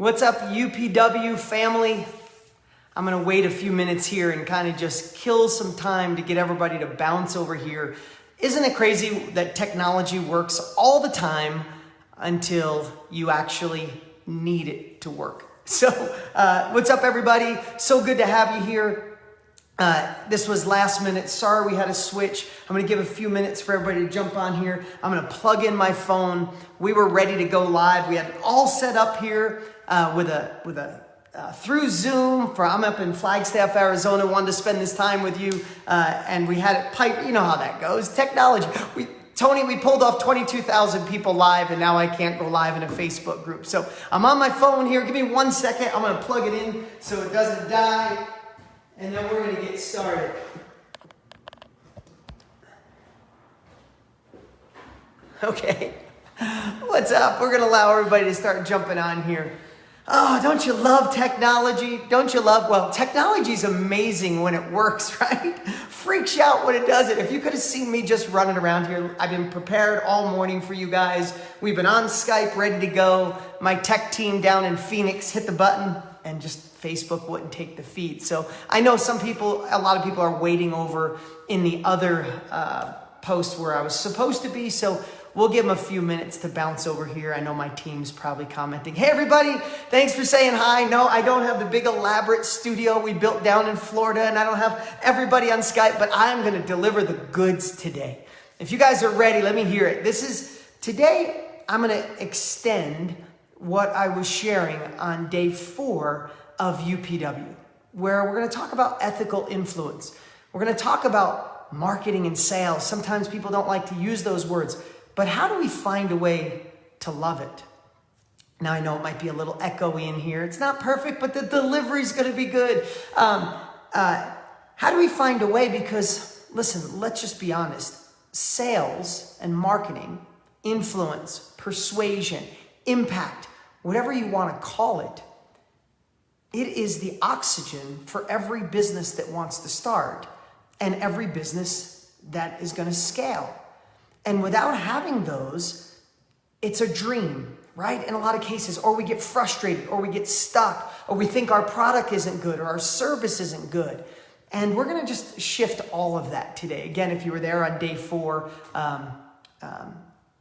What's up, UPW family? I'm gonna wait a few minutes here and kind of just kill some time to get everybody to bounce over here. Isn't it crazy that technology works all the time until you actually need it to work? So, what's up, everybody? So good to have you here. This was last minute. Sorry we had to switch. I'm going to give a few minutes for everybody to jump on here. I'm going to plug in my phone. We were ready to go live. We had it all set up here through Zoom. I'm up in Flagstaff, Arizona. Wanted to spend this time with you, and we had it piped. You know how that goes. Technology. Tony, we pulled off 22,000 people live, and now I can't go live in a Facebook group. So I'm on my phone here. Give me 1 second. I'm going to plug it in so it doesn't die. And then we're going to get started. Okay, what's up? We're going to allow everybody to start jumping on here. Oh, don't you love technology? Don't you love, well, technology is amazing when it works, right? Freaks you out when it doesn't. If you could have seen me just running around here, I've been prepared all morning for you guys. We've been on Skype, ready to go. My tech team down in Phoenix hit the button and just Facebook wouldn't take the feed. So I know a lot of people are waiting over in the other post where I was supposed to be. So we'll give them a few minutes to bounce over here. I know my team's probably commenting, hey everybody, thanks for saying hi. No, I don't have the big elaborate studio we built down in Florida, and I don't have everybody on Skype, but I'm gonna deliver the goods today. If you guys are ready, let me hear it. Today, I'm gonna extend what I was sharing on day 4 of UPW, where we're going to talk about ethical influence. We're going to talk about marketing and sales. Sometimes people don't like to use those words, but how do we find a way to love it? Now, I know it might be a little echoey in here. It's not perfect, but the delivery is going to be good. How do we find a way? Because, listen, let's just be honest. Sales and marketing, influence, persuasion, impact, whatever you want to call it, it is the oxygen for every business that wants to start and every business that is going to scale. And without having those, it's a dream, right? In a lot of cases, or we get frustrated, or we get stuck, or we think our product isn't good, or our service isn't good. And we're going to just shift all of that today. Again, if you were there on day 4,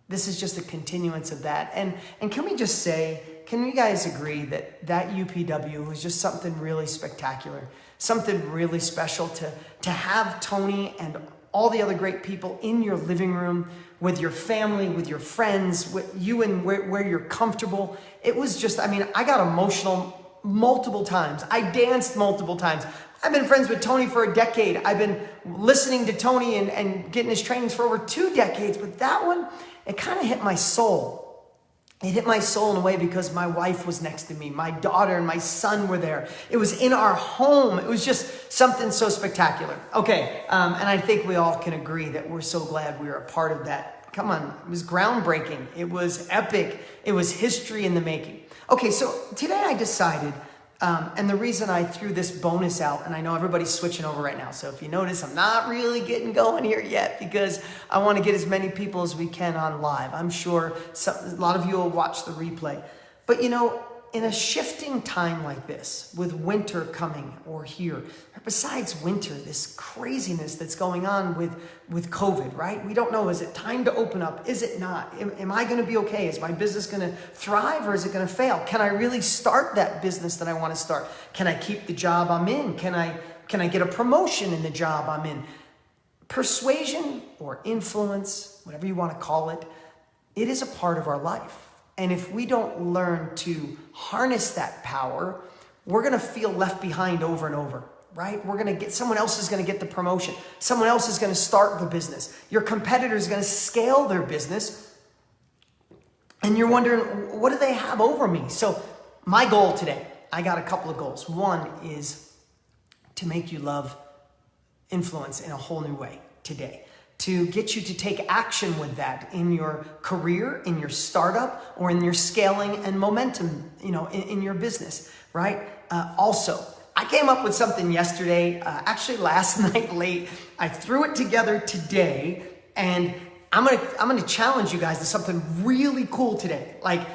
this is just a continuance of that. And can we just say, can you guys agree that UPW was just something really spectacular, something really special to have Tony and all the other great people in your living room with your family, with your friends, with you and where you're comfortable. It was just, I got emotional multiple times. I danced multiple times. I've been friends with Tony for a decade. I've been listening to Tony and getting his trainings for over 2 decades, but that one, it kind of hit my soul. It hit my soul in a way because my wife was next to me. My daughter and my son were there. It was in our home. It was just something so spectacular. Okay, and I think we all can agree that we're so glad we were a part of that. Come on, it was groundbreaking. It was epic. It was history in the making. Okay, so today I decided, and the reason I threw this bonus out, and I know everybody's switching over right now, so if you notice, I'm not really getting going here yet because I want to get as many people as we can on live. I'm sure a lot of you will watch the replay. But in a shifting time like this, with winter coming or here, besides winter, this craziness that's going on with COVID, right? We don't know, is it time to open up? Is it not? Am I going to be okay? Is my business going to thrive or is it going to fail? Can I really start that business that I want to start? Can I keep the job I'm in? Can I get a promotion in the job I'm in? Persuasion or influence, whatever you want to call it, it is a part of our life. And if we don't learn to harness that power, we're going to feel left behind over and over, right? Someone else is going to get the promotion. Someone else is going to start the business. Your competitor is going to scale their business. And you're wondering, what do they have over me? So my goal today, I got a couple of goals. One is to make you love influence in a whole new way today, to get you to take action with that in your career, in your startup, or in your scaling and momentum, in your business, right? Also, I came up with something yesterday, actually last night late. I threw it together today, and I'm gonna challenge you guys to something really cool today. Like,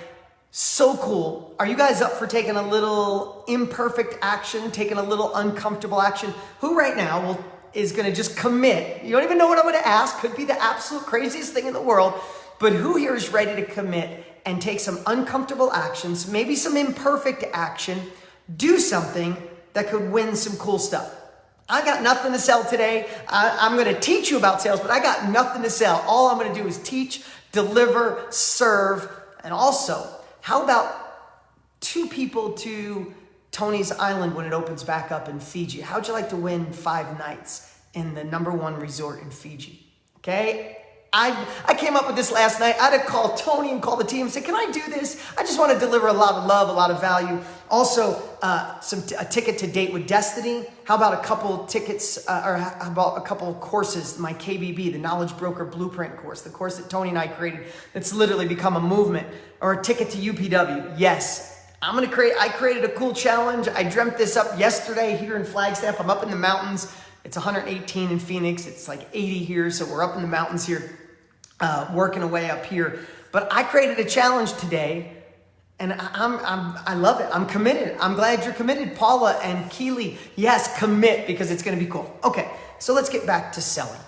So cool. Are you guys up for taking a little imperfect action, taking a little uncomfortable action? Who right now is going to just commit? You don't even know what I'm going to ask. Could be the absolute craziest thing in the world. But who here is ready to commit and take some uncomfortable actions, maybe some imperfect action, do something that could win some cool stuff? I got nothing to sell today. I'm going to teach you about sales, but I got nothing to sell. All I'm going to do is teach, deliver, serve, and also, how about 2 people to Tony's Island when it opens back up in Fiji? How'd you like to win 5 nights in the #1 resort in Fiji? Okay? I came up with this last night. I had to call Tony and call the team and say, can I do this? I just want to deliver a lot of love, a lot of value. Also, a ticket to Date with Destiny. How about a couple tickets, or how about a couple courses, my KBB, the Knowledge Broker Blueprint course, the course that Tony and I created that's literally become a movement, or a ticket to UPW. Yes, I created a cool challenge. I dreamt this up yesterday here in Flagstaff. I'm up in the mountains. It's 118 in Phoenix. It's like 80 here, so we're up in the mountains here. Working away up here. But I created a challenge today, and I love it. I'm committed. I'm glad you're committed. Paula and Keely, yes, commit, because it's going to be cool. Okay, so let's get back to selling.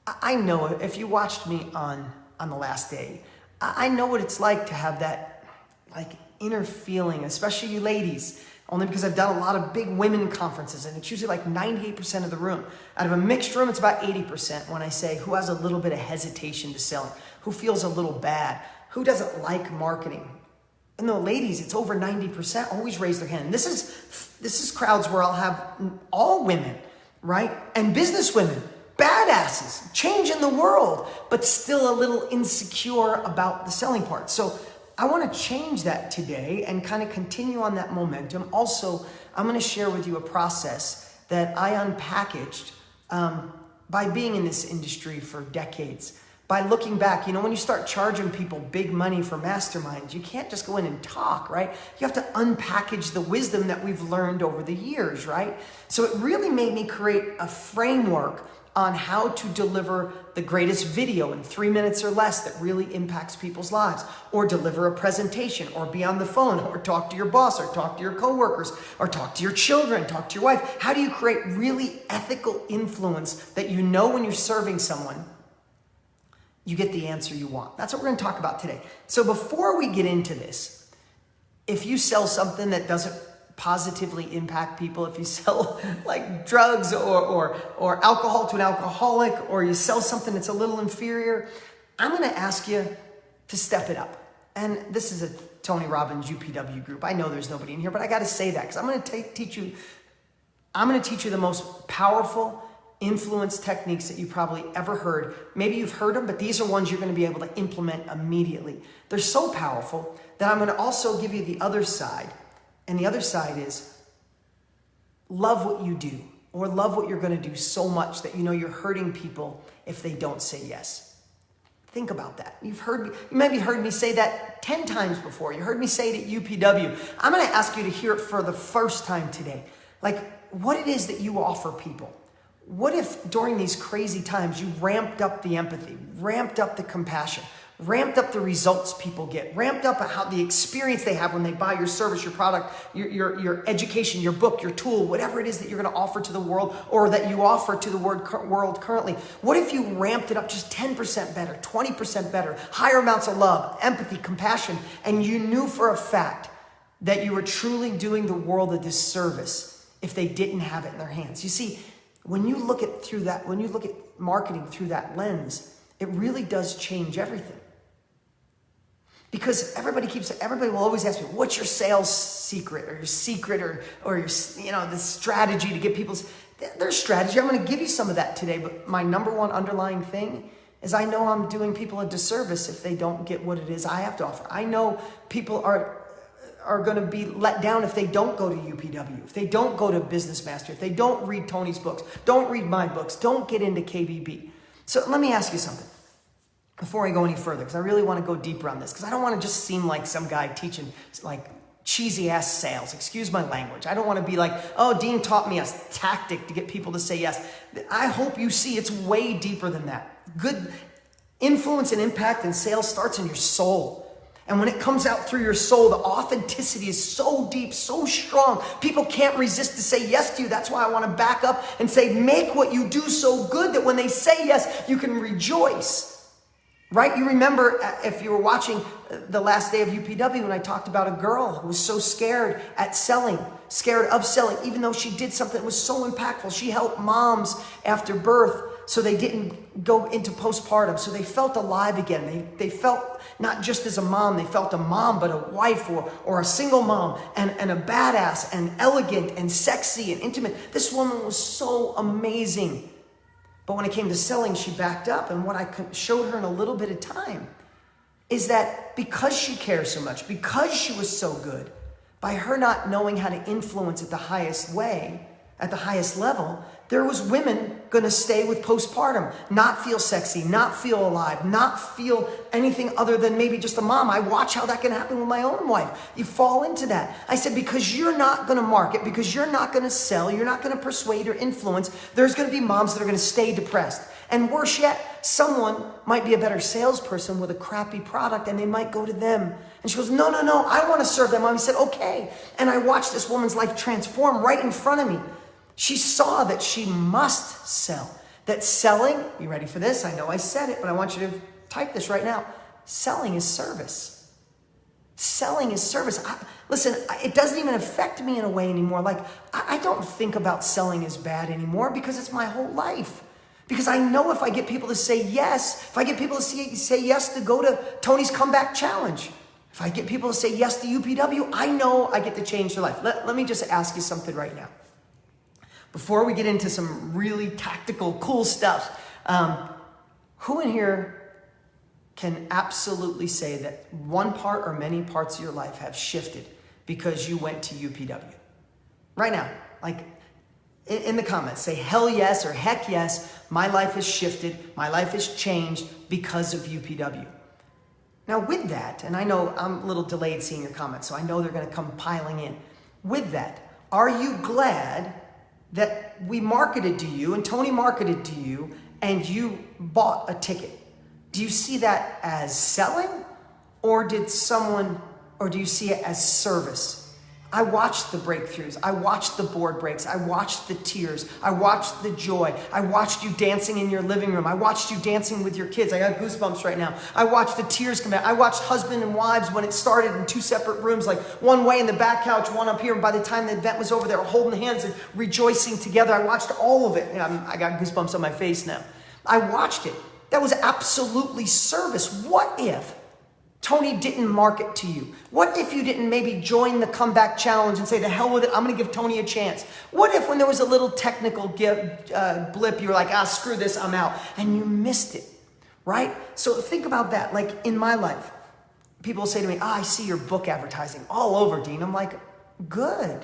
I know if you watched me on the last day, I know what it's like to have that like inner feeling, especially you ladies, only because I've done a lot of big women conferences, and it's usually like 98% of the room. Out of a mixed room, it's about 80% when I say who has a little bit of hesitation to selling, who feels a little bad, who doesn't like marketing. And the ladies, it's over 90% always raise their hand. This is crowds where I'll have all women, right? And business women, badasses, changing the world, but still a little insecure about the selling part. So I want to change that today and kind of continue on that momentum. Also, I'm going to share with you a process that I unpackaged by being in this industry for decades. By looking back, when you start charging people big money for masterminds, you can't just go in and talk, right? You have to unpackage the wisdom that we've learned over the years, right? So it really made me create a framework on how to deliver the greatest video in 3 minutes or less that really impacts people's lives, or deliver a presentation, or be on the phone, or talk to your boss, or talk to your coworkers, or talk to your children, talk to your wife. How do you create really ethical influence that when you're serving someone, you get the answer you want? That's what we're going to talk about today. So before we get into this, if you sell something that doesn't positively impact people, if you sell like drugs or alcohol to an alcoholic, or you sell something that's a little inferior, I'm going to ask you to step it up. And this is a Tony Robbins UPW group. I know there's nobody in here, but I got to say that because I'm going to teach you the most powerful influence techniques that you probably ever heard. Maybe you've heard them, but these are ones you're going to be able to implement immediately. They're so powerful that I'm going to also give you the other side. And the other side is love what you do, or love what you're going to do so much that you're hurting people if they don't say yes. Think about that. You maybe heard me say that 10 times before. You heard me say it at UPW. I'm going to ask you to hear it for the first time today. Like what it is that you offer people. What if during these crazy times you ramped up the empathy, ramped up the compassion, ramped up the results people get, ramped up how the experience they have when they buy your service, your product, your education, your book, your tool, whatever it is that you're going to offer to the world, or that you offer to the world currently. What if you ramped it up just 10% better, 20% better, higher amounts of love, empathy, compassion, and you knew for a fact that you were truly doing the world a disservice if they didn't have it in their hands? You see, when you look at marketing through that lens, it really does change everything. Because everybody will always ask me, what's your sales secret, or your secret, or your, the strategy to get their strategy. I'm going to give you some of that today, but my number one underlying thing is I know I'm doing people a disservice if they don't get what it is I have to offer. I know people are going to be let down if they don't go to UPW, if they don't go to Business Master, if they don't read Tony's books, don't read my books, don't get into KBB. So let me ask you something before I go any further, because I really want to go deeper on this, because I don't want to just seem like some guy teaching like cheesy ass sales. Excuse my language. I don't want to be like, oh, Dean taught me a tactic to get people to say yes. I hope you see it's way deeper than that. Good influence and impact in sales starts in your soul. And when it comes out through your soul, the authenticity is so deep, so strong. People can't resist to say yes to you. That's why I want to back up and say, make what you do so good that when they say yes, you can rejoice. Right? You remember, if you were watching the last day of UPW, when I talked about a girl who was so scared of selling, even though she did something that was so impactful. She helped moms after birth so they didn't go into postpartum, so they felt alive again. They felt not just as a mom, they felt a mom, but a wife or a single mom and a badass and elegant and sexy and intimate. This woman was so amazing. But when it came to selling, she backed up. And what I showed her in a little bit of time is that because she cares so much, because she was so good, by her not knowing how to influence at the highest way, at the highest level, there was women going to stay with postpartum, not feel sexy, not feel alive, not feel anything other than maybe just a mom. I watch how that can happen with my own wife. You fall into that. I said, because you're not going to market, because you're not going to sell, you're not going to persuade or influence, there's going to be moms that are going to stay depressed. And worse yet, someone might be a better salesperson with a crappy product and they might go to them. And she goes, no, I want to serve them. I said, okay. And I watched this woman's life transform right in front of me. She saw that she must sell. That selling, you ready for this? I know I said it, but I want you to type this right now. Selling is service. Selling is service. Listen, it doesn't even affect me in a way anymore. Like, I don't think about selling as bad anymore because it's my whole life. Because I know if I get people to say yes, if I get people to say yes to go to Tony's Comeback Challenge, if I get people to say yes to UPW, I know I get to change their life. Let me just ask you something right now. Before we get into some really tactical, cool stuff, who in here can absolutely say that one part or many parts of your life have shifted because you went to UPW? Right now, like in the comments, say hell yes or heck yes, my life has shifted, my life has changed because of UPW. Now with that, and I know I'm a little delayed seeing your comments, so I know they're going to come piling in. With that, are you glad that we marketed to you and Tony marketed to you and you bought a ticket? Do you see that as selling or do you see it as service? I watched the breakthroughs. I watched the board breaks. I watched the tears. I watched the joy. I watched you dancing in your living room. I watched you dancing with your kids. I got goosebumps right now. I watched the tears come out. I watched husband and wives when it started in two separate rooms, like one way in the back couch, one up here. And by the time the event was over, they were holding hands and rejoicing together. I watched all of it. I got goosebumps on my face now. I watched it. That was absolutely service. What if Tony didn't market to you? What if you didn't maybe join the Comeback Challenge and say, the hell with it, I'm going to give Tony a chance? What if when there was a little technical blip, you were like, screw this, I'm out, and you missed it, right? So think about that. Like in my life, people say to me, I see your book advertising all over, Dean. I'm like, good,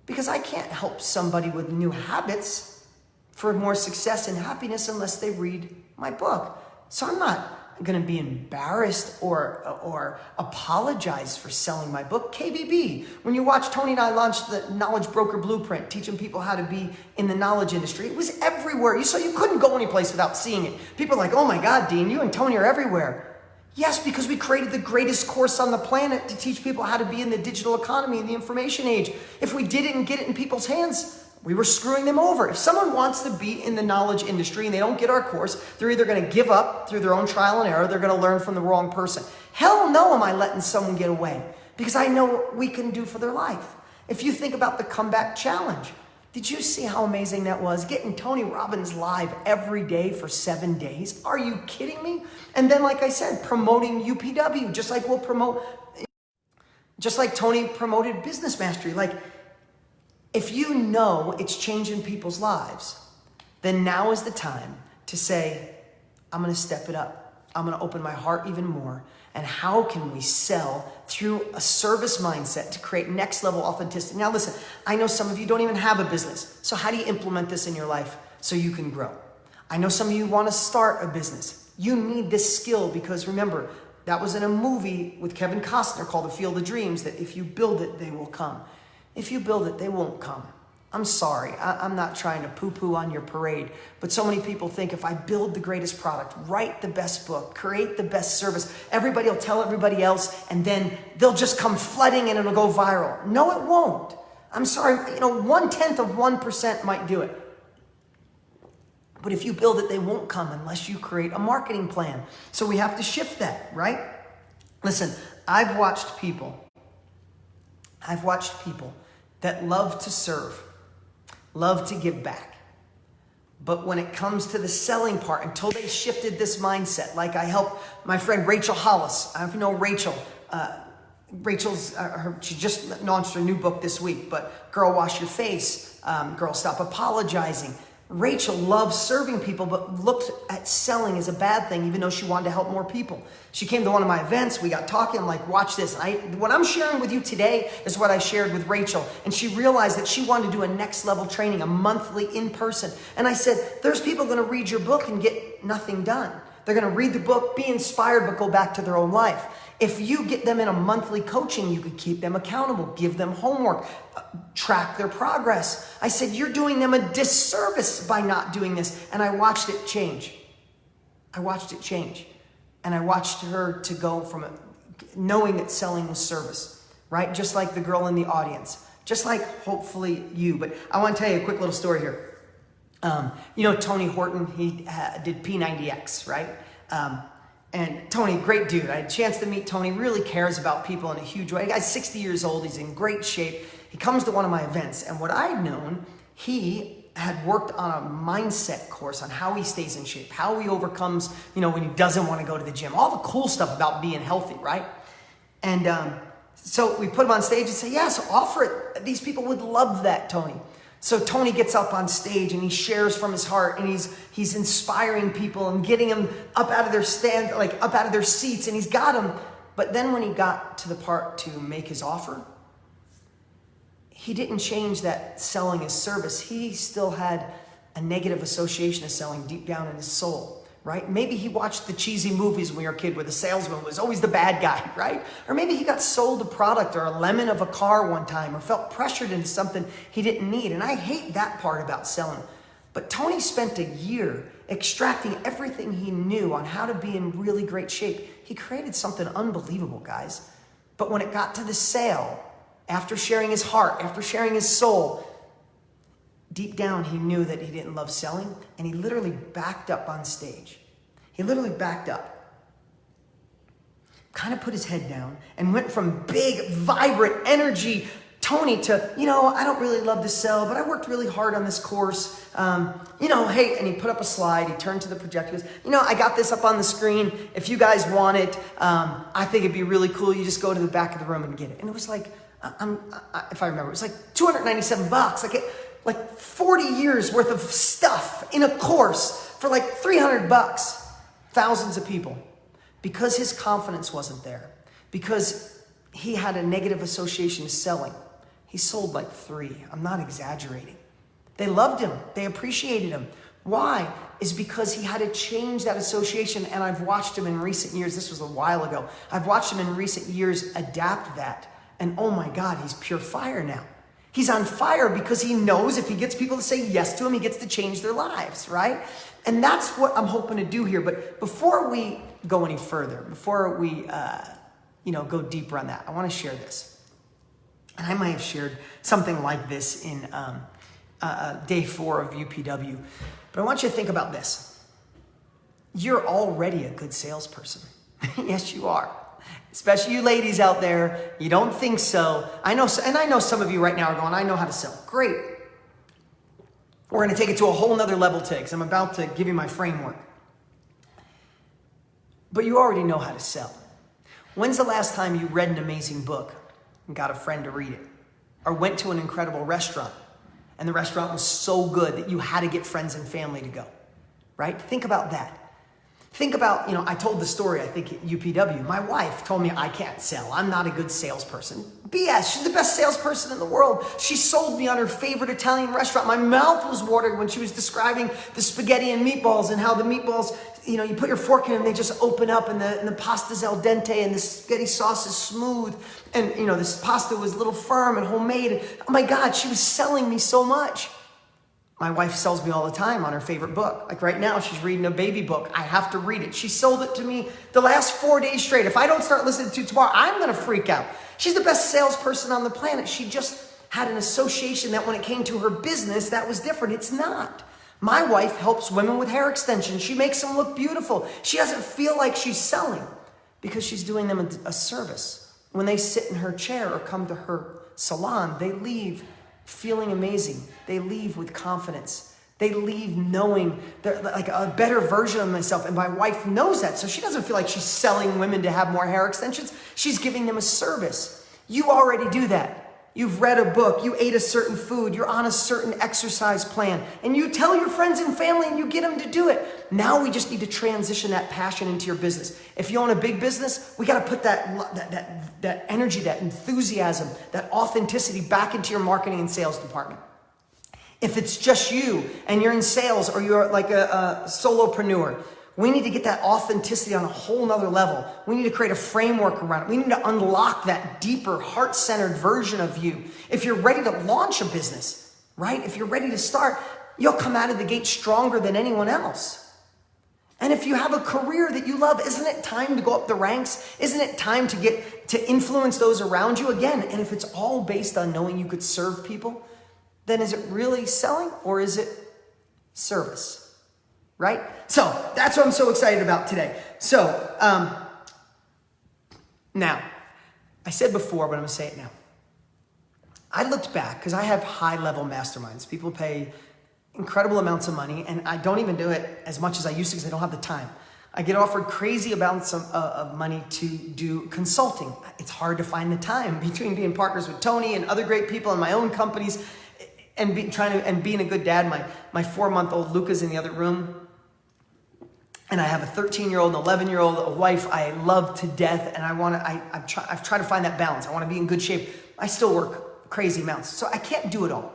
because I can't help somebody with new habits for more success and happiness unless they read my book. So I'm not going to be embarrassed or apologize for selling my book. KBB, when you watch Tony and I launch the Knowledge Broker Blueprint, teaching people how to be in the knowledge industry, it was everywhere. You couldn't go anyplace without seeing it. People are like, oh my God, Dean, you and Tony are everywhere. Yes, because we created the greatest course on the planet to teach people how to be in the digital economy, in the information age. If we didn't get it in people's hands, we were screwing them over. If someone wants to be in the knowledge industry and they don't get our course, they're either going to give up through their own trial and error, they're going to learn from the wrong person. Hell no am I letting someone get away, because I know what we can do for their life. If you think about the Comeback Challenge, did you see how amazing that was? Getting Tony Robbins live every day for 7 days. Are you kidding me? And then, like I said, promoting UPW, just like Tony promoted Business Mastery. Like, if you know it's changing people's lives, then now is the time to say, I'm going to step it up. I'm going to open my heart even more. And how can we sell through a service mindset to create next level authenticity? Now listen, I know some of you don't even have a business. So how do you implement this in your life so you can grow? I know some of you want to start a business. You need this skill because remember, that was in a movie with Kevin Costner called The Field of Dreams, that if you build it, they will come. If you build it, they won't come. I'm sorry, I'm not trying to poo-poo on your parade, but so many people think if I build the greatest product, write the best book, create the best service, everybody will tell everybody else, and then they'll just come flooding and it'll go viral. No, it won't. I'm sorry, 0.1% might do it. But if you build it, they won't come unless you create a marketing plan. So we have to shift that, right? Listen, I've watched people that love to serve, love to give back. But when it comes to the selling part, until they shifted this mindset, like I helped my friend Rachel Hollis. I don't know if you know Rachel. She just launched her new book this week, but Girl Wash Your Face, Girl Stop Apologizing. Rachel loves serving people, but looked at selling as a bad thing, even though she wanted to help more people. She came to one of my events. We got talking. I'm like, watch this. What I'm sharing with you today is what I shared with Rachel. And she realized that she wanted to do a next level training, a monthly in person. And I said, there's people going to read your book and get nothing done. They're going to read the book, be inspired, but go back to their own life. If you get them in a monthly coaching, you could keep them accountable, give them homework, track their progress. I said, you're doing them a disservice by not doing this. And I watched it change. And I watched her to go from knowing that selling was service, right? Just like the girl in the audience, just like hopefully you. But I want to tell you a quick little story here. Tony Horton, he did P90X, right? And Tony, great dude. I had a chance to meet Tony, really cares about people in a huge way. The guy's 60 years old. He's in great shape. He comes to one of my events. And what I'd known, he had worked on a mindset course on how he stays in shape, how he overcomes, when he doesn't want to go to the gym, all the cool stuff about being healthy, right? And so we put him on stage and say, yes, offer it. These people would love that, Tony. So Tony gets up on stage and he shares from his heart, and he's inspiring people and getting them up out of their up out of their seats, and he's got them. But then when he got to the part to make his offer, he didn't change that selling is service. He still had a negative association of selling deep down in his soul. Right? Maybe he watched the cheesy movies when he was a kid where the salesman was always the bad guy, right? Or maybe he got sold a product or a lemon of a car one time, or felt pressured into something he didn't need. And I hate that part about selling. But Tony spent a year extracting everything he knew on how to be in really great shape. He created something unbelievable, guys. But when it got to the sale, after sharing his heart, after sharing his soul, deep down, he knew that he didn't love selling, and he literally backed up on stage. He literally backed up, kind of put his head down, and went from big, vibrant energy Tony to, I don't really love to sell, but I worked really hard on this course. Hey, and he put up a slide. He turned to the projector. He goes, I got this up on the screen. If you guys want it, I think it'd be really cool. You just go to the back of the room and get it. And it was like, if I remember, it was like $297. Like 40 years worth of stuff in a course for like $300, thousands of people, because his confidence wasn't there, because he had a negative association of selling. He sold like 3. I'm not exaggerating. They loved him. They appreciated him. Why? Is because he had to change that association. And I've watched him in recent years. This was a while ago. I've watched him in recent years adapt that. And oh my God, he's pure fire now. He's on fire because he knows if he gets people to say yes to him, he gets to change their lives, right? And that's what I'm hoping to do here. But before we go any further, before we go deeper on that, I want to share this. And I might have shared something like this in day 4 of UPW. But I want you to think about this. You're already a good salesperson. Yes, you are. Especially you ladies out there, you don't think so. I know some of you right now are going, I know how to sell. Great. We're going to take it to a whole nother level today, because I'm about to give you my framework. But you already know how to sell. When's the last time you read an amazing book and got a friend to read it? Or went to an incredible restaurant and the restaurant was so good that you had to get friends and family to go, right? Think about that. Think about, I told the story, I think at UPW. My wife told me I can't sell. I'm not a good salesperson. BS. She's the best salesperson in the world. She sold me on her favorite Italian restaurant. My mouth was watered when she was describing the spaghetti and meatballs and how the meatballs you put your fork in and they just open up, and the pasta's al dente, and the spaghetti sauce is smooth, and this pasta was a little firm and homemade. Oh my God, she was selling me so much. My wife sells me all the time on her favorite book. Like right now, she's reading a baby book. I have to read it. She sold it to me the last 4 days straight. If I don't start listening to it tomorrow, I'm going to freak out. She's the best salesperson on the planet. She just had an association that when it came to her business, that was different. It's not. My wife helps women with hair extensions. She makes them look beautiful. She doesn't feel like she's selling because she's doing them a service. When they sit in her chair or come to her salon, they leave feeling amazing. They leave with confidence. They leave knowing they're like a better version of themselves. And my wife knows that. So she doesn't feel like she's selling women to have more hair extensions. She's giving them a service. You already do that. You've read a book, you ate a certain food, you're on a certain exercise plan, and you tell your friends and family and you get them to do it. Now we just need to transition that passion into your business. If you own a big business, we got to put that energy, that enthusiasm, that authenticity back into your marketing and sales department. If it's just you and you're in sales or you're like a solopreneur, we need to get that authenticity on a whole nother level. We need to create a framework around it. We need to unlock that deeper, heart-centered version of you. If you're ready to launch a business, right? If you're ready to start, you'll come out of the gate stronger than anyone else. And if you have a career that you love, isn't it time to go up the ranks? Isn't it time to get to influence those around you again? And if it's all based on knowing you could serve people, then is it really selling or is it service? Right? So that's what I'm so excited about today. So now, I said before, but I'm going to say it now. I looked back because I have high-level masterminds. People pay incredible amounts of money, and I don't even do it as much as I used to because I don't have the time. I get offered crazy amounts of money to do consulting. It's hard to find the time between being partners with Tony and other great people in my own companies and being a good dad. My 4-month-old Luca's in the other room. And I have a 13-year-old, an 11-year-old, a wife I love to death, and I've tried to find that balance. I want to be in good shape. I still work crazy amounts, so I can't do it all.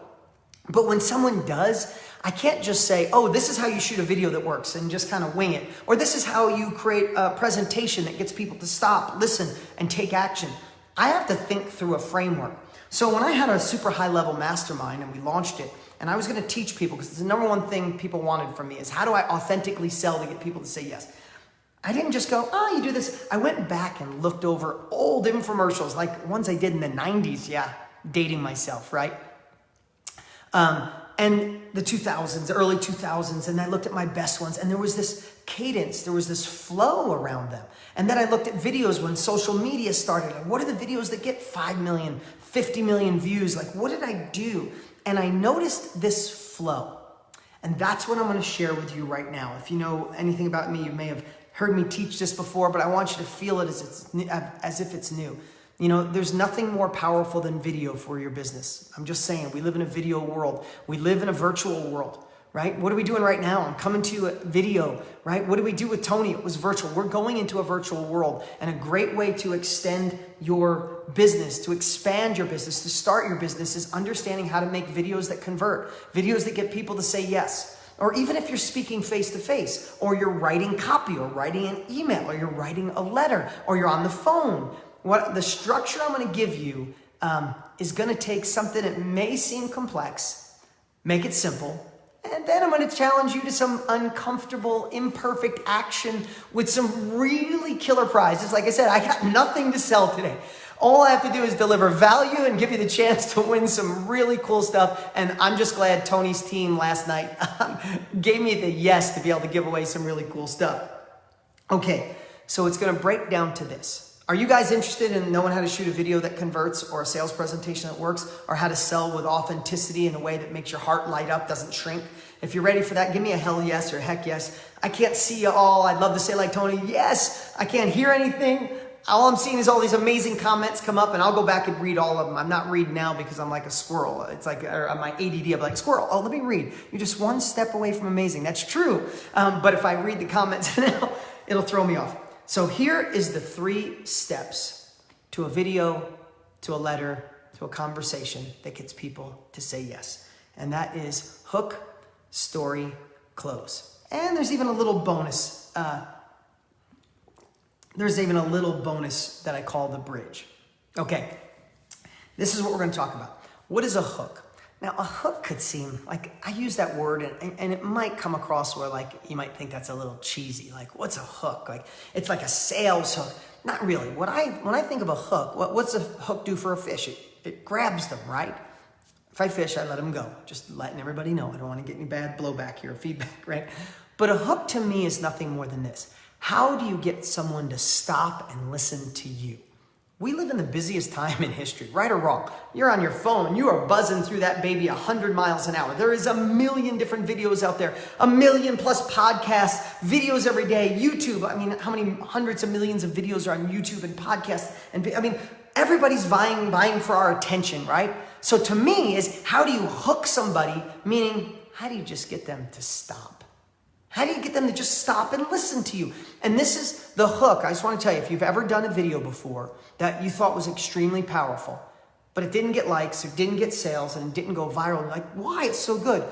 But when someone does, I can't just say, oh, this is how you shoot a video that works and just kind of wing it. Or this is how you create a presentation that gets people to stop, listen, and take action. I have to think through a framework. So when I had a super high-level mastermind and we launched it, and I was going to teach people, because the number one thing people wanted from me is how do I authentically sell to get people to say yes? I didn't just go, oh, you do this. I went back and looked over old infomercials, like ones I did in the 90s. Yeah, dating myself, right? And the 2000s, the early 2000s, and I looked at my best ones, and there was this cadence, there was this flow around them. And then I looked at videos when social media started, and what are the videos that get 5 million, 50 million views? Like, what did I do? And I noticed this flow. And that's what I'm going to share with you right now. If you know anything about me, you may have heard me teach this before, but I want you to feel it as if it's new. You know, there's nothing more powerful than video for your business. I'm just saying, we live in a video world. We live in a virtual world, right? What are we doing right now? I'm coming to you at video, right? What do we do with Tony? It was virtual. We're going into a virtual world. And a great way to extend your business, to expand your business, to start your business is understanding how to make videos that convert, videos that get people to say yes. Or even if you're speaking face-to-face, or you're writing copy, or writing an email, or you're writing a letter, or you're on the phone. What the structure I'm going to give you is going to take something that may seem complex, make it simple, and then I'm going to challenge you to some uncomfortable, imperfect action with some really killer prizes. Like I said, I got nothing to sell today. All I have to do is deliver value and give you the chance to win some really cool stuff. And I'm just glad Tony's team last night gave me the yes to be able to give away some really cool stuff. Okay, so it's going to break down to this. Are you guys interested in knowing how to shoot a video that converts, or a sales presentation that works, or how to sell with authenticity in a way that makes your heart light up, doesn't shrink? If you're ready for that, give me a hell yes or heck yes. I can't see you all. I'd love to say like Tony, yes. I can't hear anything. All I'm seeing is all these amazing comments come up, and I'll go back and read all of them. I'm not reading now because I'm like a squirrel. It's like my ADD, I'm like, squirrel, oh, let me read. You're just one step away from amazing. That's true. But if I read the comments now, it'll throw me off. So here is the 3 steps to a video, to a letter, to a conversation that gets people to say yes. And that is hook, story, close. And there's even a little bonus. There's even a little bonus that I call the bridge. Okay, this is what we're going to talk about. What is a hook? Now, a hook could seem like, I use that word and it might come across where like you might think that's a little cheesy. Like, what's a hook? Like, it's like a sales hook. Not really. When I think of a hook, what's a hook do for a fish? It grabs them, right? If I fish, I let them go. Just letting everybody know. I don't want to get any bad blowback here, feedback, right? But a hook to me is nothing more than this. How do you get someone to stop and listen to you? We live in the busiest time in history, right or wrong. You're on your phone, you are buzzing through that baby 100 miles an hour. There is a million different videos out there, 1 million plus podcasts, videos every day, YouTube. I mean, how many hundreds of millions of videos are on YouTube and podcasts? And I mean, everybody's vying for our attention, right? So to me is, how do you hook somebody? Meaning, how do you just get them to stop? How do you get them to just stop and listen to you? And this is the hook. I just want to tell you, if you've ever done a video before that you thought was extremely powerful, but it didn't get likes, it didn't get sales, and it didn't go viral, you're like, why? It's so good.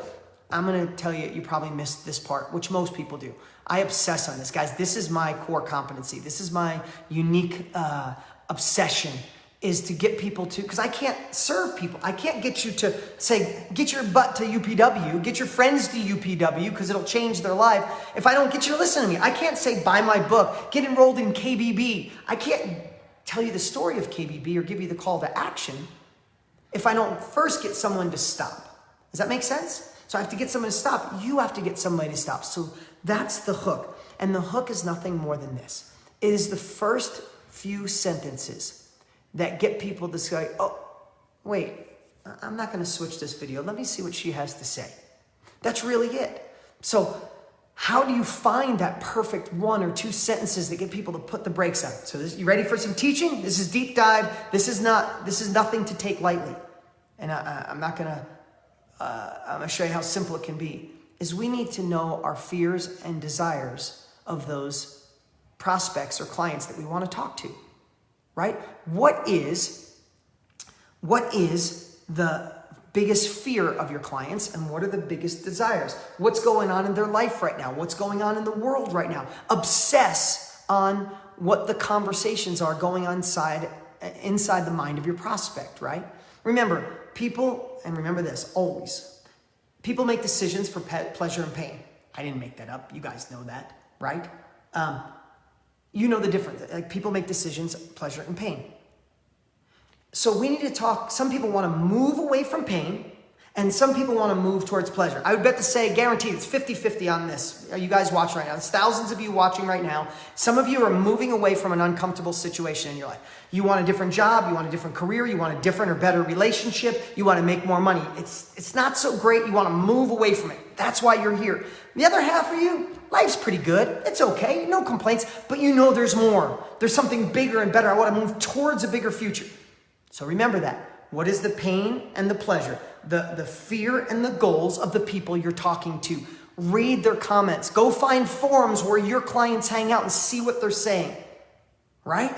I'm going to tell you, you probably missed this part, which most people do. I obsess on this. Guys, this is my core competency. This is my unique obsession, is to get people to, because I can't serve people. I can't get you to say, get your butt to UPW, get your friends to UPW, because it'll change their life, if I don't get you to listen to me. I can't say, buy my book, get enrolled in KBB. I can't tell you the story of KBB or give you the call to action if I don't first get someone to stop. Does that make sense? So I have to get someone to stop. You have to get somebody to stop. So that's the hook. And the hook is nothing more than this. It is the first few sentences that get people to say, oh, wait, I'm not going to switch this video. Let me see what she has to say. That's really it. So how do you find that perfect 1 or 2 sentences that get people to put the brakes on? So you ready for some teaching? This is deep dive. This is nothing to take lightly. And I'm going to show you how simple it can be. Is we need to know our fears and desires of those prospects or clients that we want to talk to. Right? What is the biggest fear of your clients, and what are the biggest desires? What's going on in their life right now? What's going on in the world right now? Obsess on what the conversations are going on inside the mind of your prospect, right? Remember, remember this, always. People make decisions for pleasure and pain. I didn't make that up. You guys know that, right? You know the difference. Like, people make decisions, pleasure and pain. So we need to talk. Some people want to move away from pain, and some people want to move towards pleasure. I would bet to say, guaranteed, it's 50-50 on this. Are you guys watching right now? There's thousands of you watching right now. Some of you are moving away from an uncomfortable situation in your life. You want a different job, you want a different career, you want a different or better relationship, you want to make more money. It's not so great, you want to move away from it. That's why you're here. The other half of you, life's pretty good. It's okay, no complaints, but you know there's more. There's something bigger and better. I want to move towards a bigger future. So remember that. What is the pain and the pleasure? The fear and the goals of the people you're talking to. Read their comments. Go find forums where your clients hang out and see what they're saying. Right?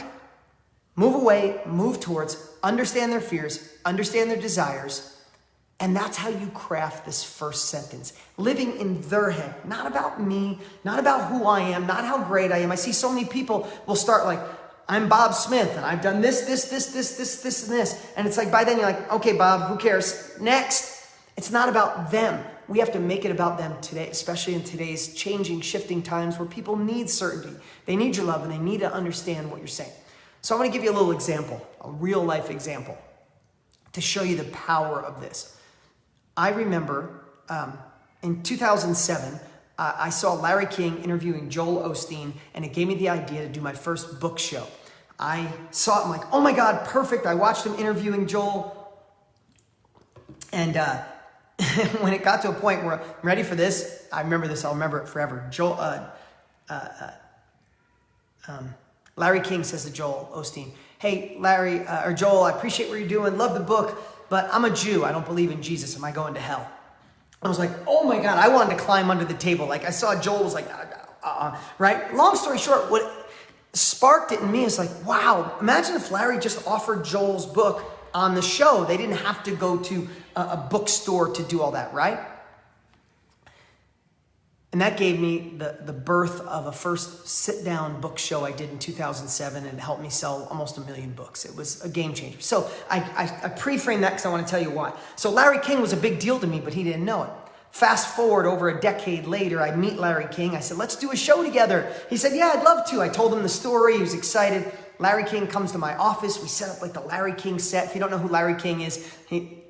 Move away, move towards, understand their fears, understand their desires. And that's how you craft this first sentence. Living in their head, not about me, not about who I am, not how great I am. I see so many people will start like, I'm Bob Smith, and I've done this, and this. And it's like, by then you're like, okay, Bob, who cares? Next. It's not about them. We have to make it about them today, especially in today's changing, shifting times where people need certainty. They need your love, and they need to understand what you're saying. So I'm going to give you a little example, a real life example, to show you the power of this. I remember in 2007, I saw Larry King interviewing Joel Osteen, and it gave me the idea to do my first book show. I saw it, I'm like, oh my God, perfect. I watched him interviewing Joel. And when it got to a point where I'm ready for this, I remember this, I'll remember it forever. Larry King says to Joel Osteen, hey, Joel, I appreciate what you're doing, love the book, but I'm a Jew. I don't believe in Jesus. Am I going to hell? I was like, oh my God, I wanted to climb under the table. Like, I saw Joel was like, right? Long story short, what sparked it in me is like, wow, imagine if Larry just offered Joel's book on the show. They didn't have to go to a bookstore to do all that, right? And that gave me the birth of a first sit-down book show I did in 2007, and it helped me sell almost 1 million books. It was a game changer. So I pre-framed that because I want to tell you why. So Larry King was a big deal to me, but he didn't know it. Fast forward over a decade later, I meet Larry King. I said, let's do a show together. He said, yeah, I'd love to. I told him the story. He was excited. Larry King comes to my office. We set up like the Larry King set. If you don't know who Larry King is,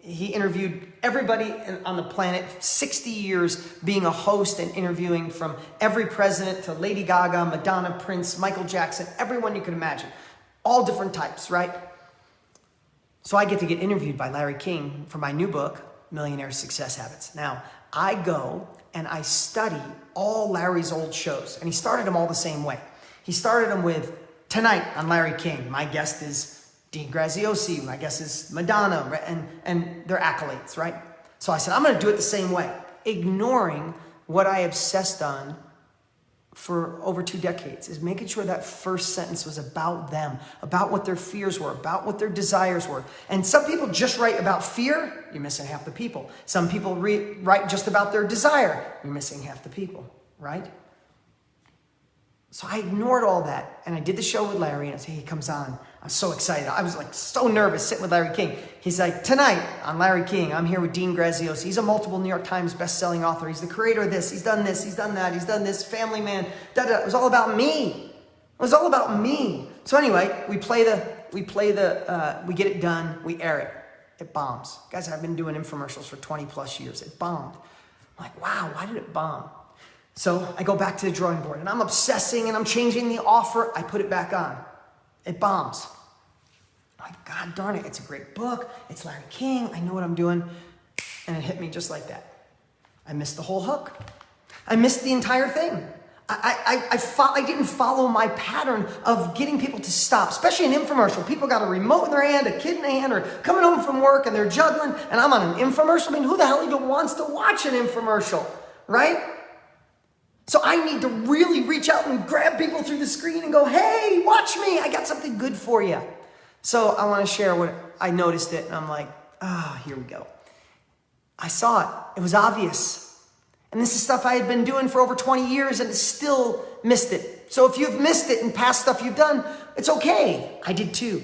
he interviewed everybody on the planet, 60 years being a host and interviewing, from every president to Lady Gaga, Madonna, Prince, Michael Jackson, everyone you can imagine. All different types, right? So I get to get interviewed by Larry King for my new book, Millionaire Success Habits. Now, I go and I study all Larry's old shows, and he started them all the same way. He started them with, tonight on Larry King, my guest is Dean Graziosi, my guest is Madonna, and their accolades, right? So I said, I'm going to do it the same way, ignoring what I obsessed on for over 2 decades, is making sure that first sentence was about them, about what their fears were, about what their desires were. And some people just write about fear, you're missing half the people. Some people write just about their desire, you're missing half the people, right? So I ignored all that, and I did the show with Larry, and he comes on. I'm so excited. I was like so nervous sitting with Larry King. He's like, tonight on Larry King, I'm here with Dean Graziosi. He's a multiple New York Times best-selling author. He's the creator of this. He's done this. He's done that. He's done this. Family man. Da-da. It was all about me. It was all about me. So anyway, we get it done. We air it. It bombs. Guys, I've been doing infomercials for 20 plus years. It bombed. I'm like, wow, why did it bomb? So I go back to the drawing board, and I'm obsessing, and I'm changing the offer. I put it back on. It bombs. I'm like, God darn it, it's a great book. It's Larry King. I know what I'm doing. And it hit me just like that. I missed the whole hook. I missed the entire thing. I didn't follow my pattern of getting people to stop, especially an infomercial. People got a remote in their hand, a kid in their hand, or coming home from work, and they're juggling, and I'm on an infomercial. I mean, who the hell even wants to watch an infomercial, right? So I need to really reach out and grab people through the screen and go, hey, watch me. I got something good for you. So I want to share what I noticed it, and I'm like, here we go. I saw it. It was obvious. And this is stuff I had been doing for over 20 years and still missed it. So if you've missed it in past stuff you've done, it's okay. I did too.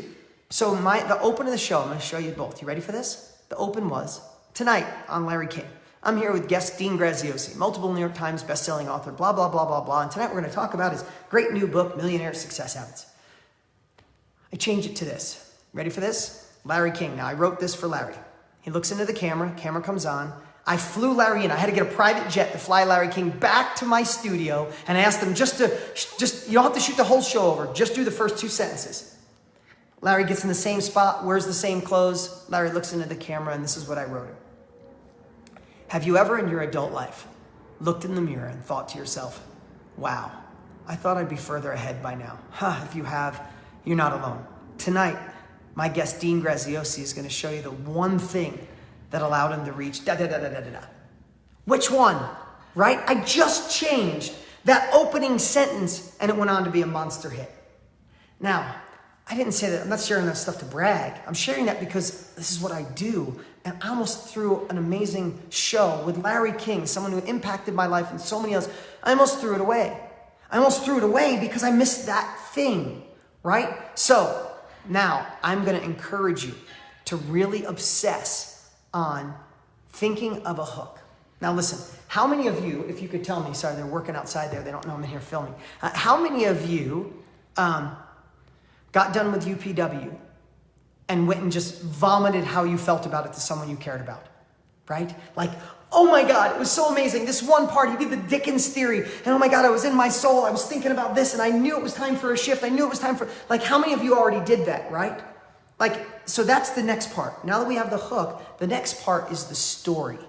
So the open of the show, I'm going to show you both. You ready for this? The open was, tonight on Larry King, I'm here with guest Dean Graziosi, multiple New York Times bestselling author, blah, blah, blah, blah, blah. And tonight we're going to talk about his great new book, Millionaire Success Habits. I changed it to this. Ready for this? Larry King. Now, I wrote this for Larry. He looks into the camera. Camera comes on. I flew Larry in. I had to get a private jet to fly Larry King back to my studio, and I asked him you don't have to shoot the whole show over. Just do the first 2 sentences. Larry gets in the same spot, wears the same clothes. Larry looks into the camera, and this is what I wrote him. Have you ever in your adult life looked in the mirror and thought to yourself, wow, I thought I'd be further ahead by now. If you have, you're not alone. Tonight, my guest Dean Graziosi is going to show you the one thing that allowed him to reach da-da-da-da-da-da. Which one, right? I just changed that opening sentence, and it went on to be a monster hit. Now, I didn't say that. I'm not sharing that stuff to brag. I'm sharing that because this is what I do. And I almost threw an amazing show with Larry King, someone who impacted my life and so many others. I almost threw it away. I almost threw it away because I missed that thing, right? So now I'm going to encourage you to really obsess on thinking of a hook. Now listen, how many of you, if you could tell me, sorry, they're working outside there. They don't know I'm in here filming. How many of you got done with UPW and went and just vomited how you felt about it to someone you cared about, right? Like, oh my God, it was so amazing. This one part, he did the Dickens theory. And oh my God, I was in my soul. I was thinking about this and I knew it was time for a shift. I knew it was time for, like, how many of you already did that, right? Like, so that's the next part. Now that we have the hook, the next part is the story.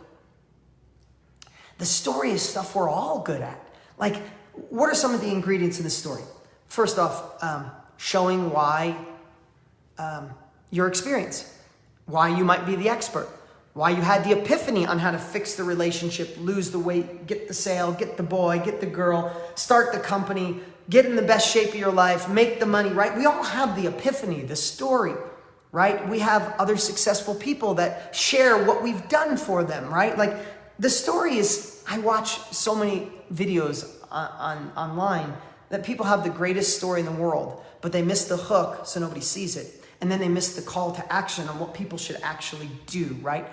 The story is stuff we're all good at. Like, what are some of the ingredients in the story? First off, showing why your experience, why you might be the expert, why you had the epiphany on how to fix the relationship, lose the weight, get the sale, get the boy, get the girl, start the company, get in the best shape of your life, make the money, right? We all have the epiphany, the story, right? We have other successful people that share what we've done for them, right? Like, the story is, I watch so many videos online that people have the greatest story in the world, but they miss the hook so nobody sees it. And then they miss the call to action on what people should actually do, right?